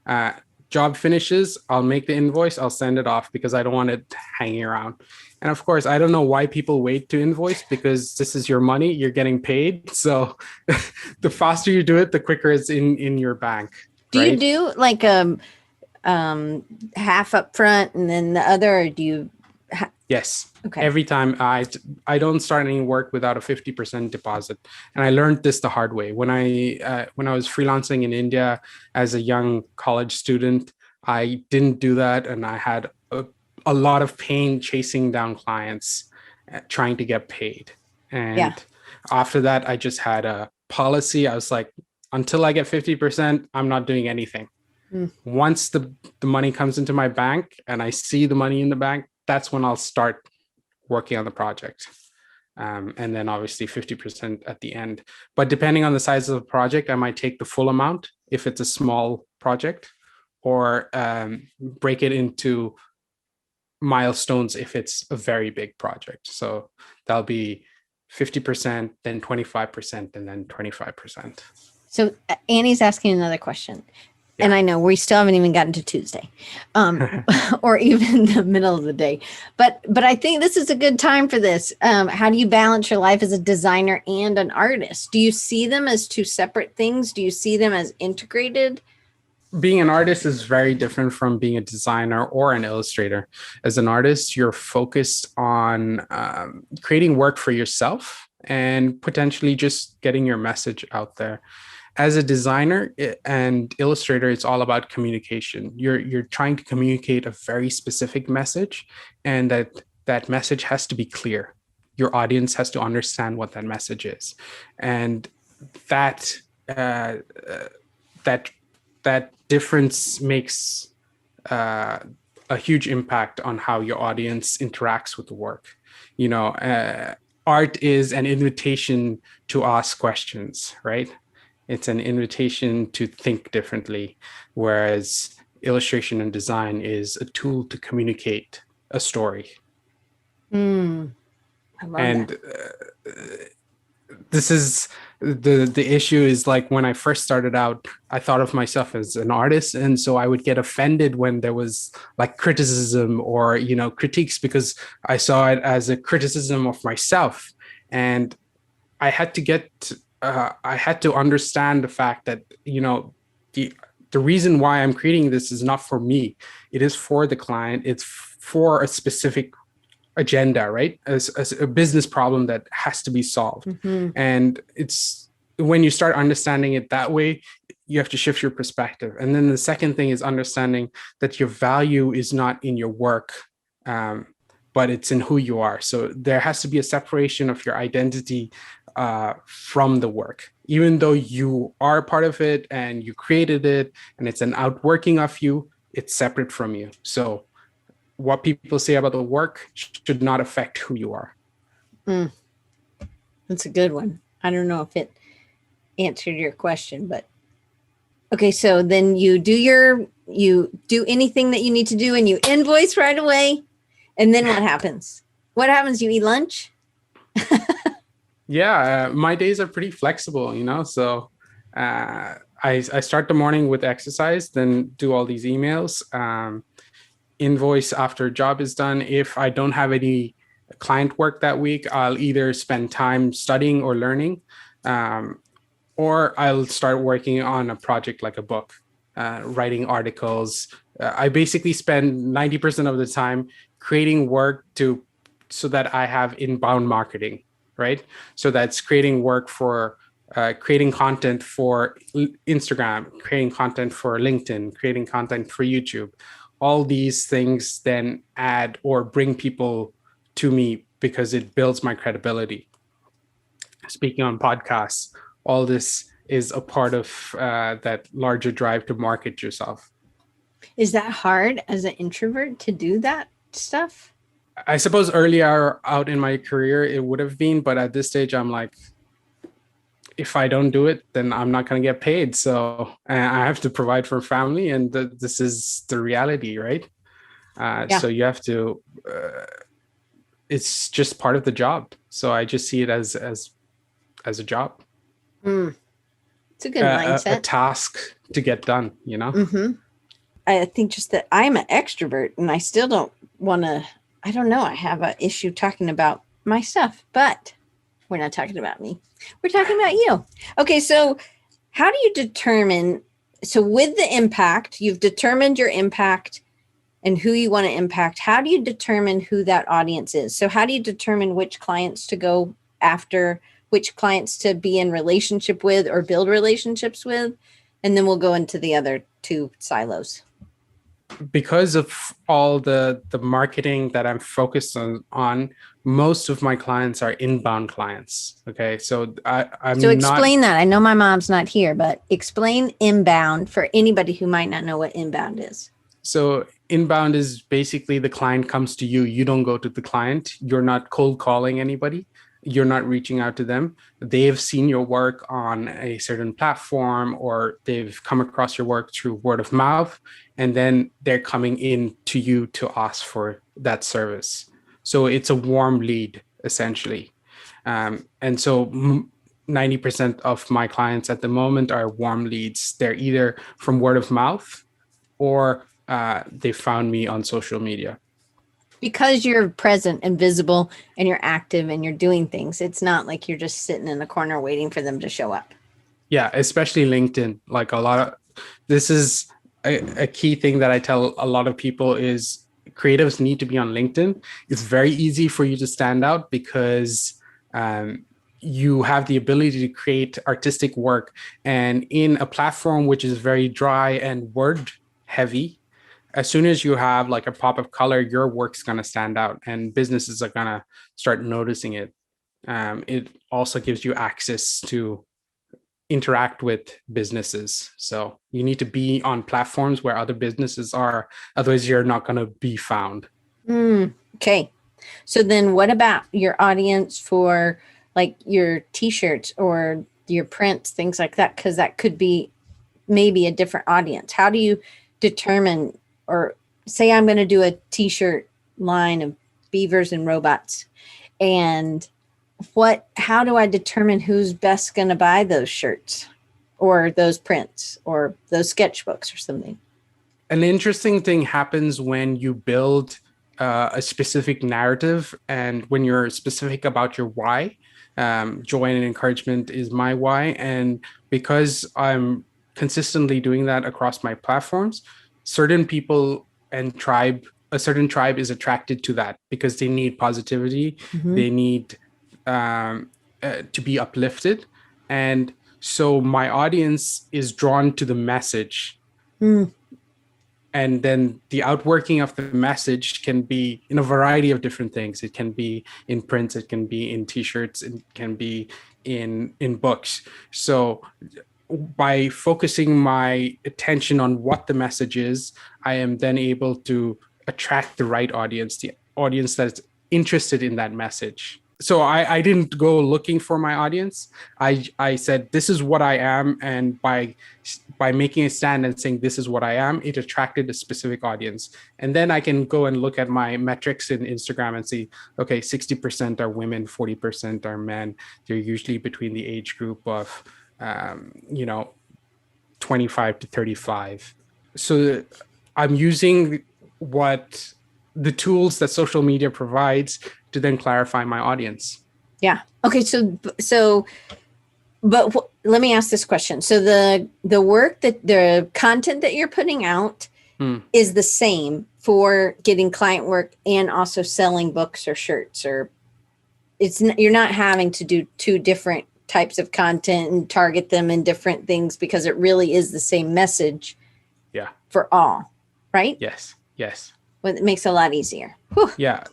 Uh, Job finishes, I'll make the invoice, I'll send it off because I don't want it hanging around. And of course, I don't know why people wait to invoice because this is your money, you're getting paid. So the faster you do it, the quicker it's in your bank. Do you Right? do like half up front and then the other, or do you? Yes. Okay. Every time I don't start any work without a 50% deposit. And I learned this the hard way. When I was freelancing in India as a young college student, I didn't do that. And I had a lot of pain chasing down clients, trying to get paid. Yeah. And after that, I just had a policy. I was like, until I get 50%, I'm not doing anything. Mm. Once the money comes into my bank and I see the money in the bank, that's when I'll start working on the project. And then obviously 50% at the end. But depending on the size of the project, I might take the full amount if it's a small project, or break it into milestones if it's a very big project. So that'll be 50%, then 25%, and then 25%. So Annie's asking another question. Yeah. And I know we still haven't even gotten to Tuesday, or even the middle of the day. But I think this is a good time for this. How do you balance your life as a designer and an artist? Do you see them as two separate things? Do you see them as integrated? Being an artist is very different from being a designer or an illustrator. As an artist, you're focused on creating work for yourself and potentially just getting your message out there. As a designer and illustrator, it's all about communication. You're trying to communicate a very specific message, and that message has to be clear. Your audience has to understand what that message is, and that that that difference makes a huge impact on how your audience interacts with the work. Art is an invitation to ask questions, right? It's an invitation to think differently, whereas illustration and design is a tool to communicate a story. I love And that. This is the issue is like when I first started out, I thought of myself as an artist, and so I would get offended when there was like criticism or critiques, because I saw it as a criticism of myself, and I had to understand the fact that the reason why I'm creating this is not for me. It is for the client. It's for a specific agenda, right? As a business problem that has to be solved. Mm-hmm. And it's when you start understanding it that way, you have to shift your perspective. And then the second thing is understanding that your value is not in your work, but it's in who you are. So there has to be a separation of your identity from the work. Even though you are a part of it and you created it and it's an outworking of you, it's separate from you. So what people say about the work should not affect who you are. That's a good one. I don't know if it answered your question, but okay. So then you do anything that you need to do and you invoice right away. And then what happens? What happens? You eat lunch? Yeah, my days are pretty flexible, so I start the morning with exercise, then do all these emails, invoice after a job is done. If I don't have any client work that week, I'll either spend time studying or learning, or I'll start working on a project like a book, writing articles. I basically spend 90% of the time creating work so that I have inbound marketing, right? So that's creating work for creating content for Instagram, creating content for LinkedIn, creating content for YouTube. All these things then add or bring people to me because it builds my credibility. Speaking on podcasts, all this is a part of that larger drive to market yourself. Is that hard as an introvert to do that stuff? I suppose earlier out in my career, it would have been, but at this stage, I'm like, if I don't do it, then I'm not going to get paid. So I have to provide for family, and this is the reality, right? Yeah. So you have to, it's just part of the job. So I just see it as a job. It's a good mindset. A task to get done, Mm-hmm. I think just that I'm an extrovert and I still don't want to, I don't know. I have an issue talking about my stuff, but we're not talking about me. We're talking about you. Okay. So how do you determine, so with the impact, you've determined your impact and who you want to impact. How do you determine who that audience is? So how do you determine which clients to go after, which clients to be in relationship with or build relationships with? And then we'll go into the other two silos. Because of all the marketing that I'm focused on, most of my clients are inbound clients. Okay. So I'm So explain that. I know my mom's not here, but explain inbound for anybody who might not know what inbound is. So inbound is basically the client comes to you. You don't go to the client. You're not cold calling anybody. You're not reaching out to them. They've seen your work on a certain platform, or they've come across your work through word of mouth, and then they're coming in to you to ask for that service. So it's a warm lead, essentially. And so 90% of my clients at the moment are warm leads. They're either from word of mouth or they found me on social media. Because you're present and visible and you're active and you're doing things. It's not like you're just sitting in the corner waiting for them to show up. Yeah, especially LinkedIn. Like this is a key thing that I tell a lot of people is creatives need to be on LinkedIn. It's very easy for you to stand out because um, you have the ability to create artistic work. And in a platform which is very dry and word heavy, as soon as you have like a pop of color, your work's going to stand out and businesses are going to start noticing it. It also gives you access to interact with businesses. So you need to be on platforms where other businesses are, otherwise you're not going to be found. Okay. So then what about your audience for like your t-shirts or your prints, things like that? Because that could be maybe a different audience. How do you determine, or say I'm going to do a t-shirt line of beavers and robots, and how do I determine who's best going to buy those shirts or those prints or those sketchbooks or something? An interesting thing happens when you build a specific narrative and when you're specific about your why. Joy and encouragement is my why. And because I'm consistently doing that across my platforms, certain people and a certain tribe is attracted to that because they need positivity. They need to be uplifted. And so my audience is drawn to the message. And then the outworking of the message can be in a variety of different things. It can be in prints, it can be in t-shirts, it can be in books. So by focusing my attention on what the message is, I am then able to attract the right audience, the audience that's interested in that message. So I didn't go looking for my audience. I said, this is what I am. And by making a stand and saying, this is what I am, it attracted a specific audience. And then I can go and look at my metrics in Instagram and see, okay, 60% are women, 40% are men. They're usually between the age group of, 25 to 35. So I'm using the tools that social media provides to then clarify my audience. Yeah. Okay. But let me ask this question. So the content that you're putting out is the same for getting client work and also selling books or shirts, or you're not having to do two different types of content and target them in different things because it really is the same message. Yeah. For all, right? Yes. Well, it makes it a lot easier. Whew. Yeah.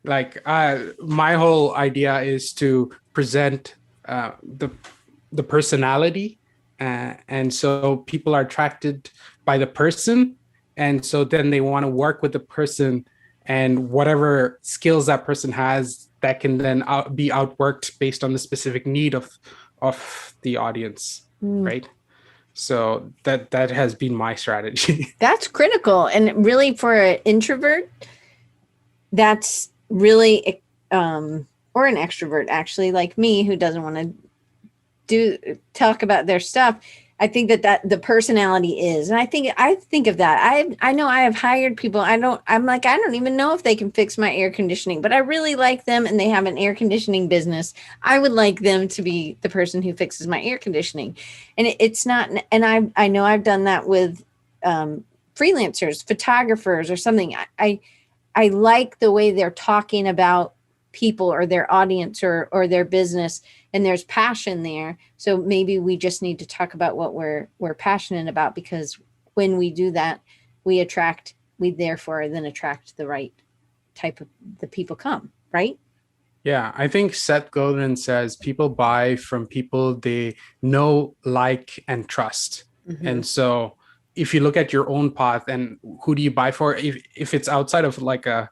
Like my whole idea is to present the personality, and so people are attracted by the person, and so then they want to work with the person, and whatever skills that person has, that can then be outworked based on the specific need of the audience, right? So that has been my strategy. That's critical, and really for an introvert, that's really or an extrovert actually, like me, who doesn't want to talk about their stuff. I think that the personality is, and I think of that. I know I have hired people. I'm like, I don't even know if they can fix my air conditioning, but I really like them and they have an air conditioning business. I would like them to be the person who fixes my air conditioning. And it's not, and I know I've done that with freelancers, photographers or something. I like the way they're talking about people or their audience or their business, and there's passion there. So maybe we just need to talk about what we're passionate about, because when we do that, we therefore then attract the right type of the people come, right? Yeah, I think Seth Godin says people buy from people they know, like, and trust. And so if you look at your own path and who do you buy for, if it's outside of like a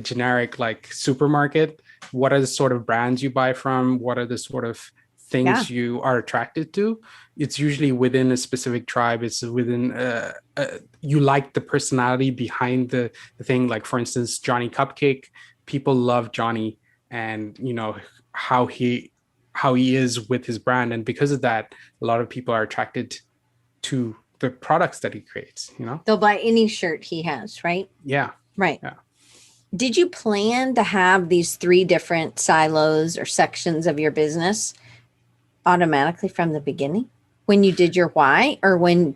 generic like supermarket, what are the sort of brands you buy from? What are the sort of things you are attracted to? It's usually within a specific tribe. It's within you like the personality behind the thing. Like for instance, Johnny Cupcake, people love Johnny, and how he how he is with his brand. And because of that, a lot of people are attracted to the products that he creates, you know? They'll buy any shirt he has, right? Yeah. Right. Yeah. Did you plan to have these three different silos or sections of your business automatically from the beginning when you did your why, or when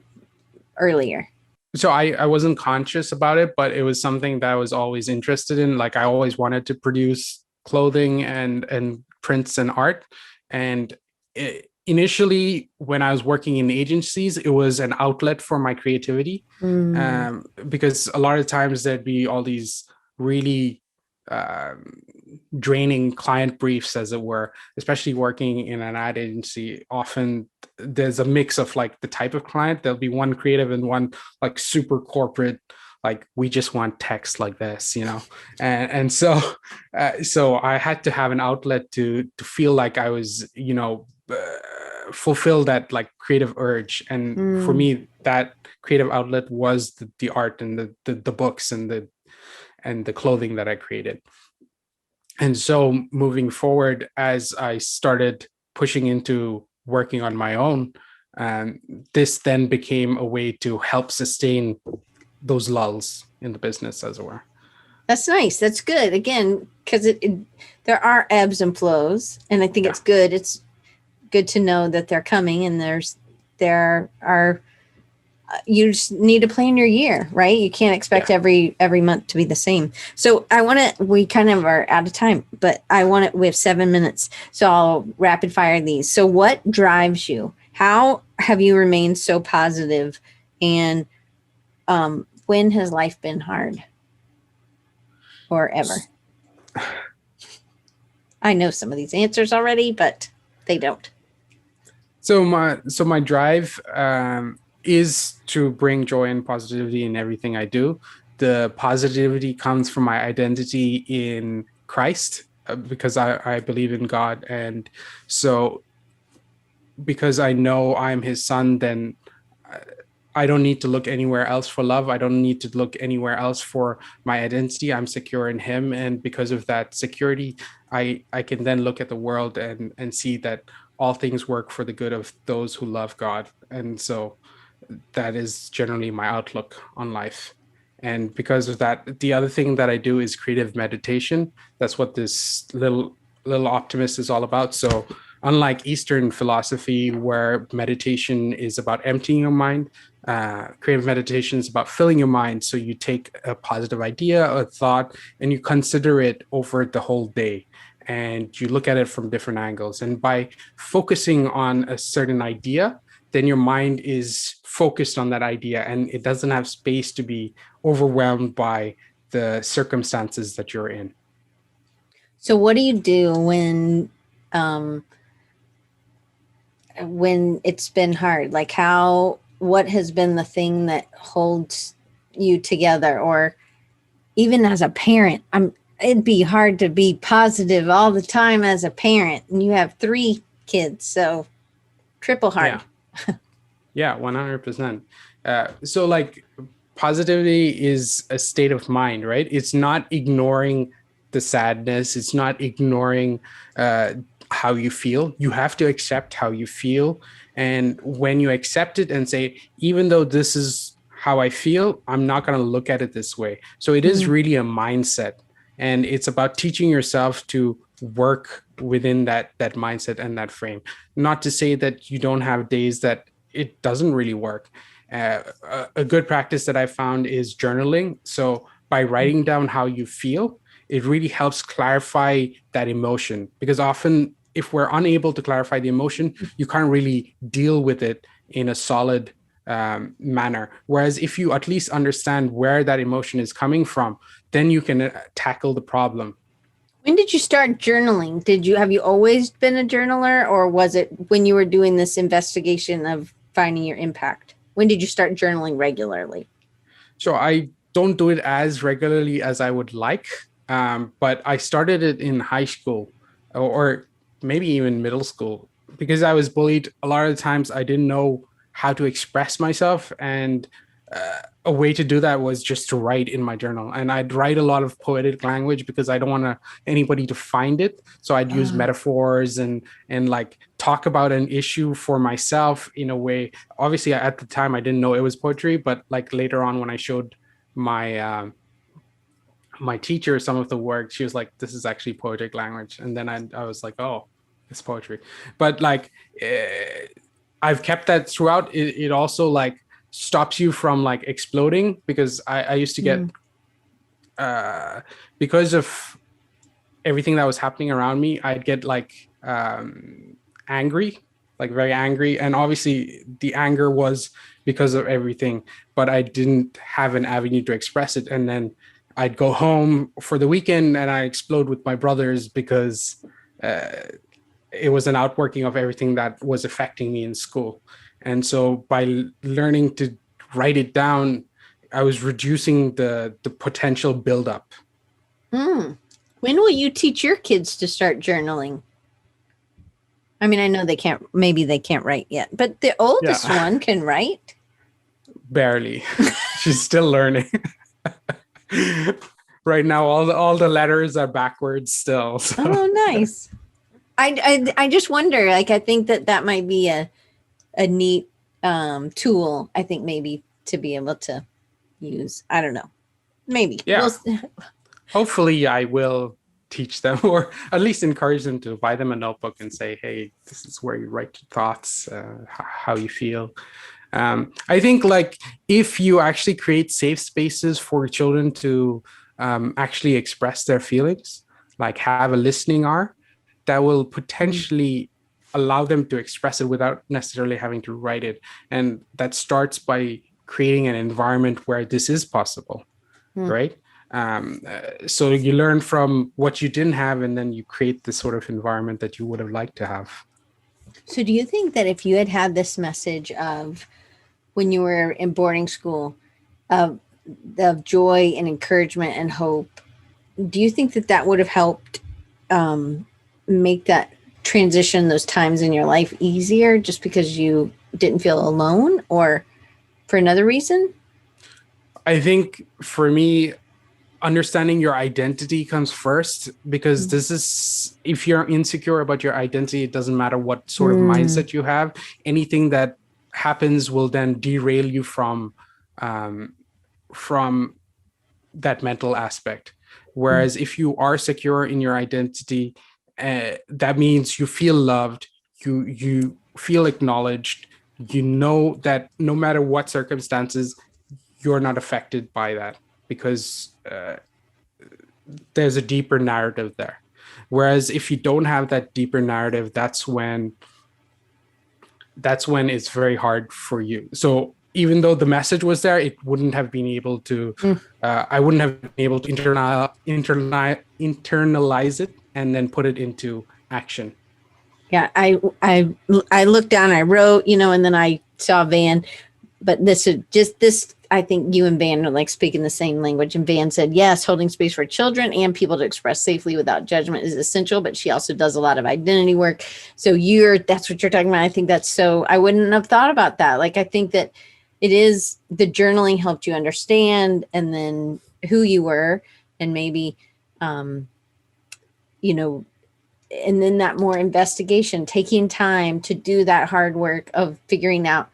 earlier? So I wasn't conscious about it, but it was something that I was always interested in. Like I always wanted to produce clothing and prints and art. And initially, when I was working in agencies, it was an outlet for my creativity, because a lot of times there'd be all these really draining client briefs, as it were, especially working in an ad agency. Often there's a mix of like the type of client. There'll be one creative and one like super corporate, like we just want text like this, you know. And so so I had to have an outlet to feel like I was, you know, fulfill that like creative urge. And for me, that creative outlet was the art and the books and the clothing that I created. And so moving forward, as I started pushing into working on my own, this then became a way to help sustain those lulls in the business, as it were. That's nice. That's good. Again, because there are ebbs and flows, and I think it's good. It's good to know that they're coming, and there are you just need to plan your year, right? You can't expect every month to be the same. So we kind of are out of time, but we have 7 minutes. So I'll rapid fire these. So what drives you? How have you remained so positive? And when has life been hard? Or ever? I know some of these answers already, but they don't. So my drive is to bring joy and positivity in everything I do. The positivity comes from my identity in Christ, because I believe in God. And so because I know I'm his son, then I don't need to look anywhere else for love. I don't need to look anywhere else for my identity. I'm secure in him. And because of that security, I can then look at the world and see that all things work for the good of those who love God. And so that is generally my outlook on life. And because of that, the other thing that I do is creative meditation. That's what this little optimist is all about. So unlike Eastern philosophy, where meditation is about emptying your mind, creative meditation is about filling your mind. So you take a positive idea, a thought, and you consider it over the whole day. And you look at it from different angles. And by focusing on a certain idea, then your mind is focused on that idea, and it doesn't have space to be overwhelmed by the circumstances that you're in. So what do you do when it's been hard? Like what has been the thing that holds you together? Or even as a parent, it'd be hard to be positive all the time as a parent, and you have 3 kids, so triple hard. Yeah, 100%. So like positivity is a state of mind, right? It's not ignoring the sadness. It's not ignoring how you feel. You have to accept how you feel. And when you accept it and say, even though this is how I feel, I'm not going to look at it this way. So it is really a mindset. And it's about teaching yourself to work within that mindset and that frame. Not to say that you don't have days that it doesn't really work. A good practice that I found is journaling. So by writing down how you feel, it really helps clarify that emotion, because often if we're unable to clarify the emotion, you can't really deal with it in a solid manner. Whereas if you at least understand where that emotion is coming from, then you can tackle the problem. When did you start journaling? Have you always been a journaler, or was it when you were doing this investigation of finding your impact? When did you start journaling regularly? So I don't do it as regularly as I would like, but I started it in high school, or maybe even middle school, because I was bullied. A lot of the times I didn't know how to express myself, and a way to do that was just to write in my journal, and I'd write a lot of poetic language because I don't want anybody to find it. So I'd use metaphors and like talk about an issue for myself in a way. Obviously, at the time I didn't know it was poetry, but like later on when I showed my my teacher some of the work, she was like, "This is actually poetic language," and then I was like, "Oh, it's poetry." But like, I've kept that throughout. It also like stops you from like exploding, because I used to get because of everything that was happening around me, I'd get like angry, like very angry, and obviously the anger was because of everything, but I didn't have an avenue to express it. And then I'd go home for the weekend and I explode with my brothers because it was an outworking of everything that was affecting me in school. And so by learning to write it down, I was reducing the potential buildup. When will you teach your kids to start journaling? I mean, I know maybe they can't write yet, but the oldest one can write. Barely. She's still learning. Right now, all the letters are backwards still. So. Oh, nice. I just wonder, like, I think that might be a neat tool, I think, maybe to be able to use. I don't know. Maybe. Yeah. Hopefully I will teach them, or at least encourage them to buy them a notebook and say, hey, this is where you write your thoughts, how you feel. I think like if you actually create safe spaces for children to actually express their feelings, like have a listening hour, that will potentially allow them to express it without necessarily having to write it. And that starts by creating an environment where this is possible, right? So you learn from what you didn't have, and then you create the sort of environment that you would have liked to have. So do you think that if you had this message of when you were in boarding school of joy and encouragement and hope, do you think that would have helped make that transition, those times in your life, easier just because you didn't feel alone, or for another reason? I think for me, understanding your identity comes first, because this is, if you're insecure about your identity, it doesn't matter what sort of mindset you have. Anything that happens will then derail you from that mental aspect. Whereas if you are secure in your identity, that means you feel loved, you feel acknowledged, you know that no matter what circumstances, you're not affected by that, because there's a deeper narrative there. Whereas if you don't have that deeper narrative, that's when it's very hard for you. So even though the message was there, it wouldn't have been able to, I wouldn't have been able to internalize it and then put it into action. Yeah, I looked down, I wrote, and then I saw Van, but this, I think you and Van are like speaking the same language. And Van said, yes, holding space for children and people to express safely without judgment is essential, but she also does a lot of identity work. So that's what you're talking about. I think that's so, I wouldn't have thought about that. Like, I think that it is, the journaling helped you understand, and then who you were, and maybe, and then that more investigation, taking time to do that hard work of figuring out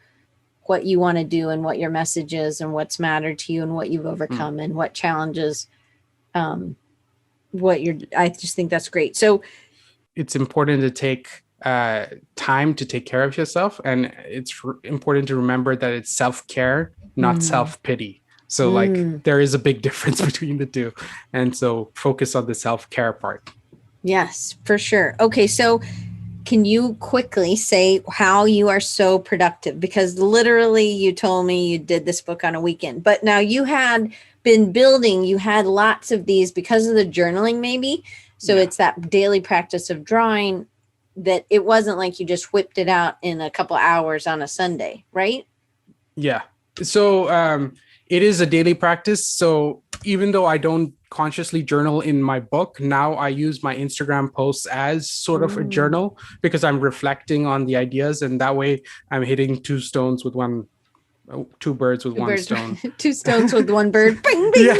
what you want to do and what your message is and what's mattered to you and what you've overcome and what challenges, I just think that's great. So it's important to take time to take care of yourself. And it's important to remember that it's self-care, not self-pity. So like there is a big difference between the two. And so focus on the self-care part. Yes, for sure. Okay. So can you quickly say how you are so productive? Because literally you told me you did this book on a weekend, but now you had been building, you had lots of these because of the journaling maybe. So it's that daily practice of drawing, that it wasn't like you just whipped it out in a couple hours on a Sunday, right? Yeah. So it is a daily practice. So even though I don't consciously journal in my book, now I use my Instagram posts as sort of a journal, because I'm reflecting on the ideas, and that way I'm hitting two stones with one two birds with Two one birds, stone. two stones with one bird. Bing, Yeah.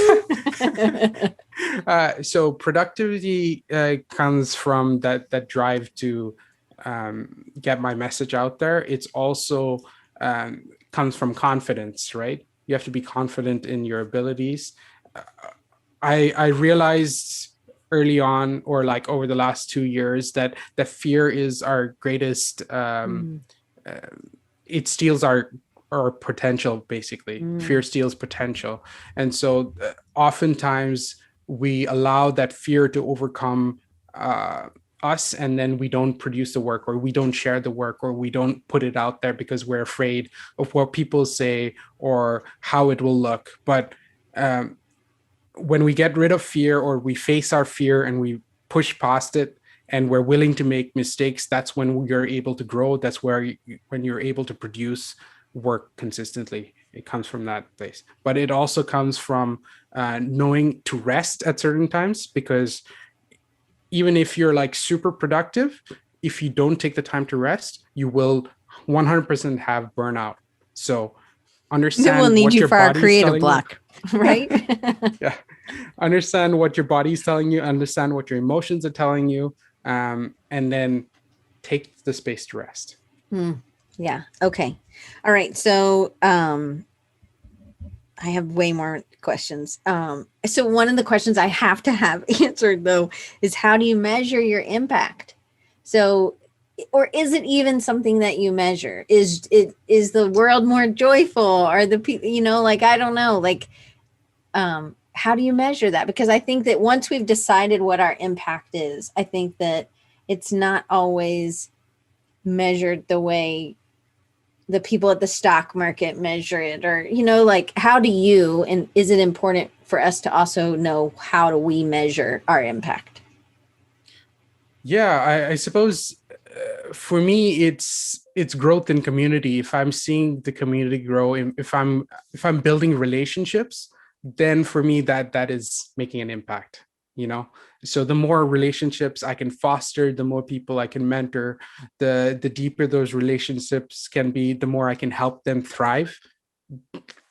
bing. So productivity comes from that drive to get my message out there. It's also comes from confidence, right? You have to be confident in your abilities. I realized early on, or like over the last 2 years, that fear is our greatest. Uh, it steals our potential. Basically, fear steals potential, and so oftentimes we allow that fear to overcome us, and then we don't produce the work, or we don't share the work, or we don't put it out there because we're afraid of what people say or how it will look. But when we get rid of fear, or we face our fear and we push past it, and we're willing to make mistakes, that's when you're able to grow. That's when you're able to produce work consistently. It comes from that place, but it also comes from knowing to rest at certain times, because even if you're like super productive, if you don't take the time to rest, you will 100% have burnout. So We'll understand need what you your for our body's creative telling you. block, right? Yeah, understand what your body's telling you, understand what your emotions are telling you, and then take the space to rest. Yeah. Okay. All right. So I have way more questions. So one of the questions I have to have answered though is, how do you measure your impact? So, or is it even something that you measure? Is the world more joyful? Are the people, like, I don't know, like, how do you measure that? Because I think that once we've decided what our impact is, I think that it's not always measured the way the people at the stock market measure it, or like, how do you, and is it important for us to also know how do we measure our impact? Yeah, I suppose for me, it's growth in community. If I'm seeing the community grow, if I'm building relationships, then for me that is making an impact. You know, so the more relationships I can foster, the more people I can mentor, the deeper those relationships can be, the more I can help them thrive,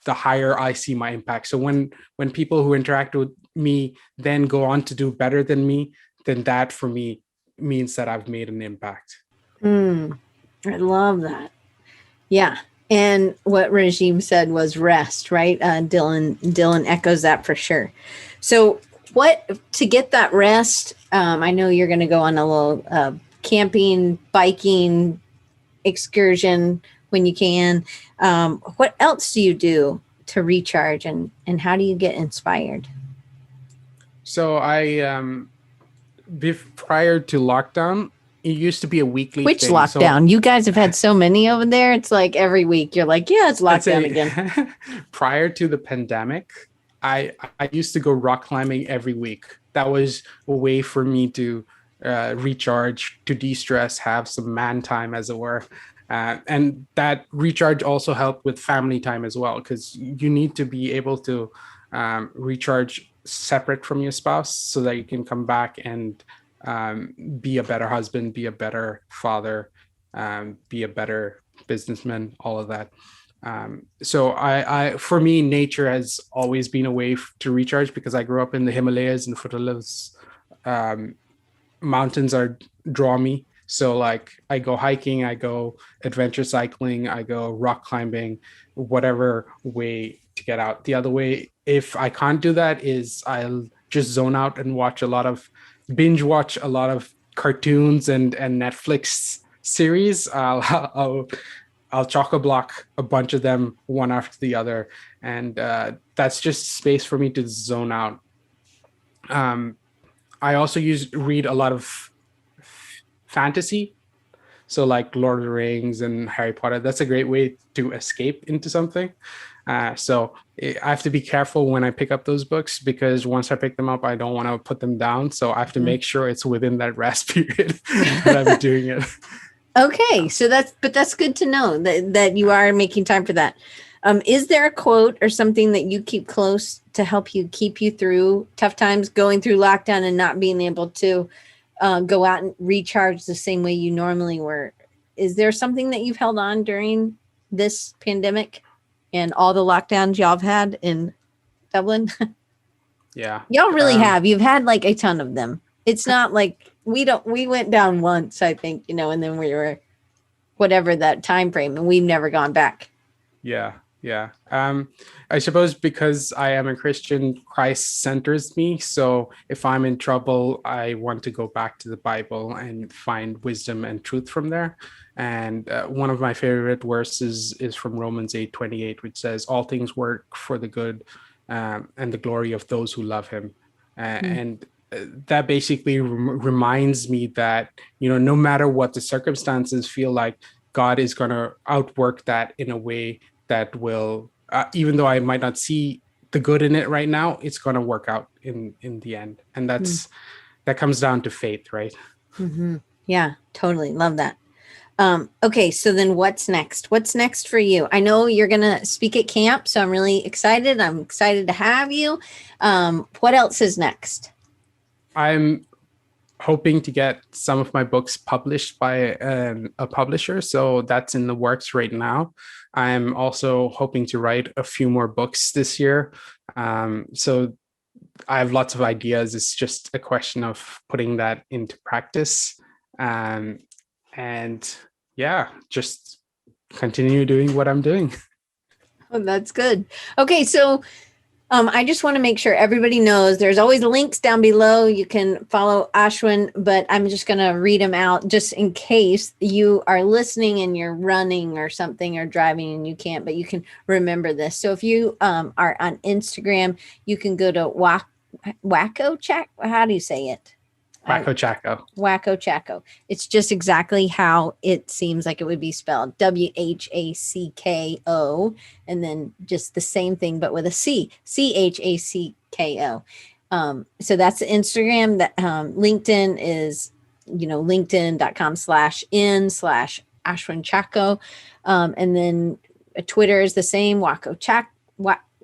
the higher I see my impact. So when people who interact with me then go on to do better than me, then that for me means that I've made an impact. I love that. Yeah. And what Regime said was rest, right? Dylan echoes that for sure. So what, to get that rest, I know you're going to go on a little camping, biking excursion when you can. What else do you do to recharge, and how do you get inspired? So prior to lockdown, it used to be a weekly Which thing. So lockdown? You guys have had so many over there. It's like every week you're like, yeah, it's I'd lockdown say again. prior to the pandemic, I used to go rock climbing every week. That was a way for me to recharge, to de-stress, have some man time, as it were. And that recharge also helped with family time as well, because you need to be able to recharge separate from your spouse so that you can come back and be a better husband, be a better father, be a better businessman, all of that. So for me, nature has always been a way to recharge, because I grew up in the Himalayas and foothills. Um, Mountains are draw me. So like I go hiking, I go adventure cycling, I go rock climbing, whatever way to get out. The other way, if I can't do that, is I'll just zone out and binge watch a lot of cartoons and Netflix series. I'll chock a block a bunch of them one after the other, and that's just space for me to zone out. Um, I also read a lot of fantasy, so like Lord of the Rings and Harry Potter. That's a great way to escape into something. So I have to be careful when I pick up those books, because once I pick them up, I don't want to put them down. So I have to make sure it's within that rest period that I'm doing it. Okay, so that's good to know that you are making time for that. Is there a quote or something that you keep close to help you keep you through tough times, going through lockdown and not being able to go out and recharge the same way you normally were? Is there something that you've held on during this pandemic? and all the lockdowns y'all have had in Dublin. Yeah. Y'all really have. You've had like a ton of them. It's not like we went down once, I think, and then we were whatever that time frame, and we've never gone back. Yeah. Yeah. I suppose because I am a Christian, Christ centers me. So if I'm in trouble, I want to go back to the Bible and find wisdom and truth from there. And one of my favorite verses is from Romans 8:28, which says, "All things work for the good and the glory of those who love him." And that basically reminds me that, no matter what the circumstances feel like, God is going to outwork that in a way that will, even though I might not see the good in it right now, it's going to work out in the end. And that comes down to faith, right? Mm-hmm. Yeah, totally. Love that. Okay, so then what's next? What's next for you? I know you're going to speak at camp, so I'm really excited. I'm excited to have you. What else is next? I'm hoping to get some of my books published by a publisher, so that's in the works right now. I'm also hoping to write a few more books this year. So I have lots of ideas. It's just a question of putting that into practice. And yeah, just continue doing what I'm doing. Oh, that's good. Okay, so I just want to make sure everybody knows there's always links down below. You can follow Ashwin, but I'm just going to read them out just in case you are listening and you're running or something or driving and you can't, but you can remember this. So if you are on Instagram, you can go to Wacko Chacko. How do you say it? Wacko Chacko. Wacko Chacko. It's just exactly how it seems like it would be spelled. WHACKO. And then just the same thing, but with a C. CHACKO. So that's the Instagram. That LinkedIn is, linkedin.com/in/Ashwin Chacko. And then Twitter is the same. Wacko Chacko.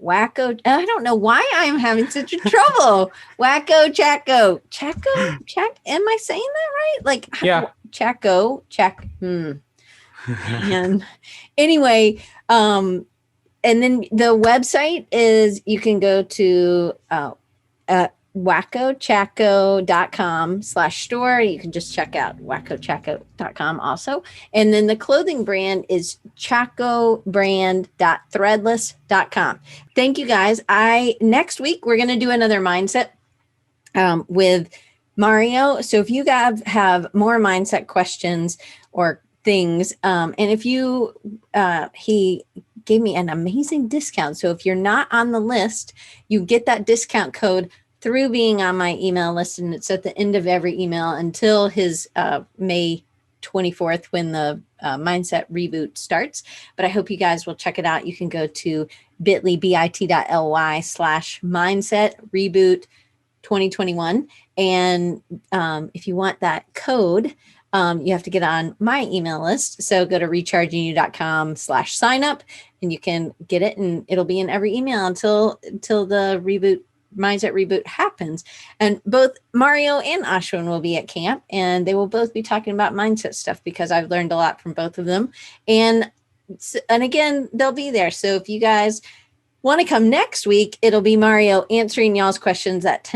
Wacko. I don't know why I'm having such a trouble. Wacko Chacko. Am I saying that right? Like, yeah. Chacko. And anyway, and then the website is, you can go to wackochacko.com/store. You can just check out wackochacko.com also. And then the clothing brand is chackobrand.threadless.com. Thank you guys. Next week, we're going to do another mindset with Mario. So if you guys have more mindset questions or things, and if you, he gave me an amazing discount. So if you're not on the list, you get that discount code through being on my email list, and it's at the end of every email until his May 24th when the mindset reboot starts. But I hope you guys will check it out. You can go to bit.ly/mindset reboot 2021. And if you want that code, you have to get on my email list. So go to rechargingyou.com/sign up and you can get it, and it'll be in every email until the mindset reboot happens. And both Mario and Ashwin will be at camp, and they will both be talking about mindset stuff because I've learned a lot from both of them. And again, they'll be there. So if you guys want to come next week, it'll be Mario answering y'all's questions that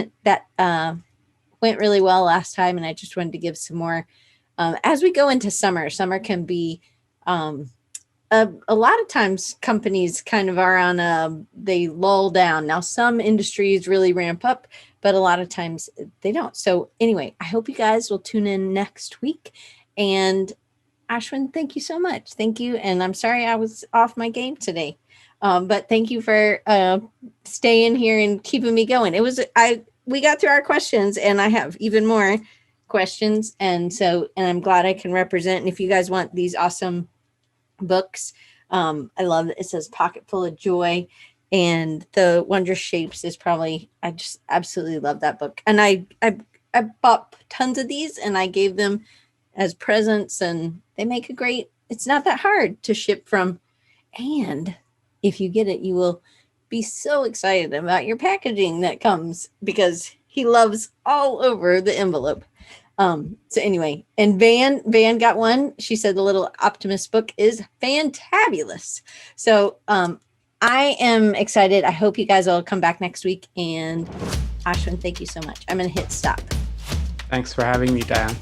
went really well last time. And I just wanted to give some more as we go into summer. Summer can be a lot of times companies kind of are they lull down. Now, some industries really ramp up, but a lot of times they don't. So anyway, I hope you guys will tune in next week. And Ashwin, thank you so much. Thank you. And I'm sorry I was off my game today. But thank you for staying here and keeping me going. We got through our questions, and I have even more questions. And I'm glad I can represent. And if you guys want these awesome books, I love it. It says Pocket Full of Joy, and the Wondrous Shapes is probably, I just absolutely love that book. And I bought tons of these and I gave them as presents, and they make it's not that hard to ship from. And if you get it, you will be so excited about your packaging that comes, because he loves all over the envelope. So anyway, and Van got one. She said the Little Optimist book is fantabulous. So I am excited. I hope you guys will come back next week. And Ashwin, thank you so much. I'm going to hit stop. Thanks for having me, Diane.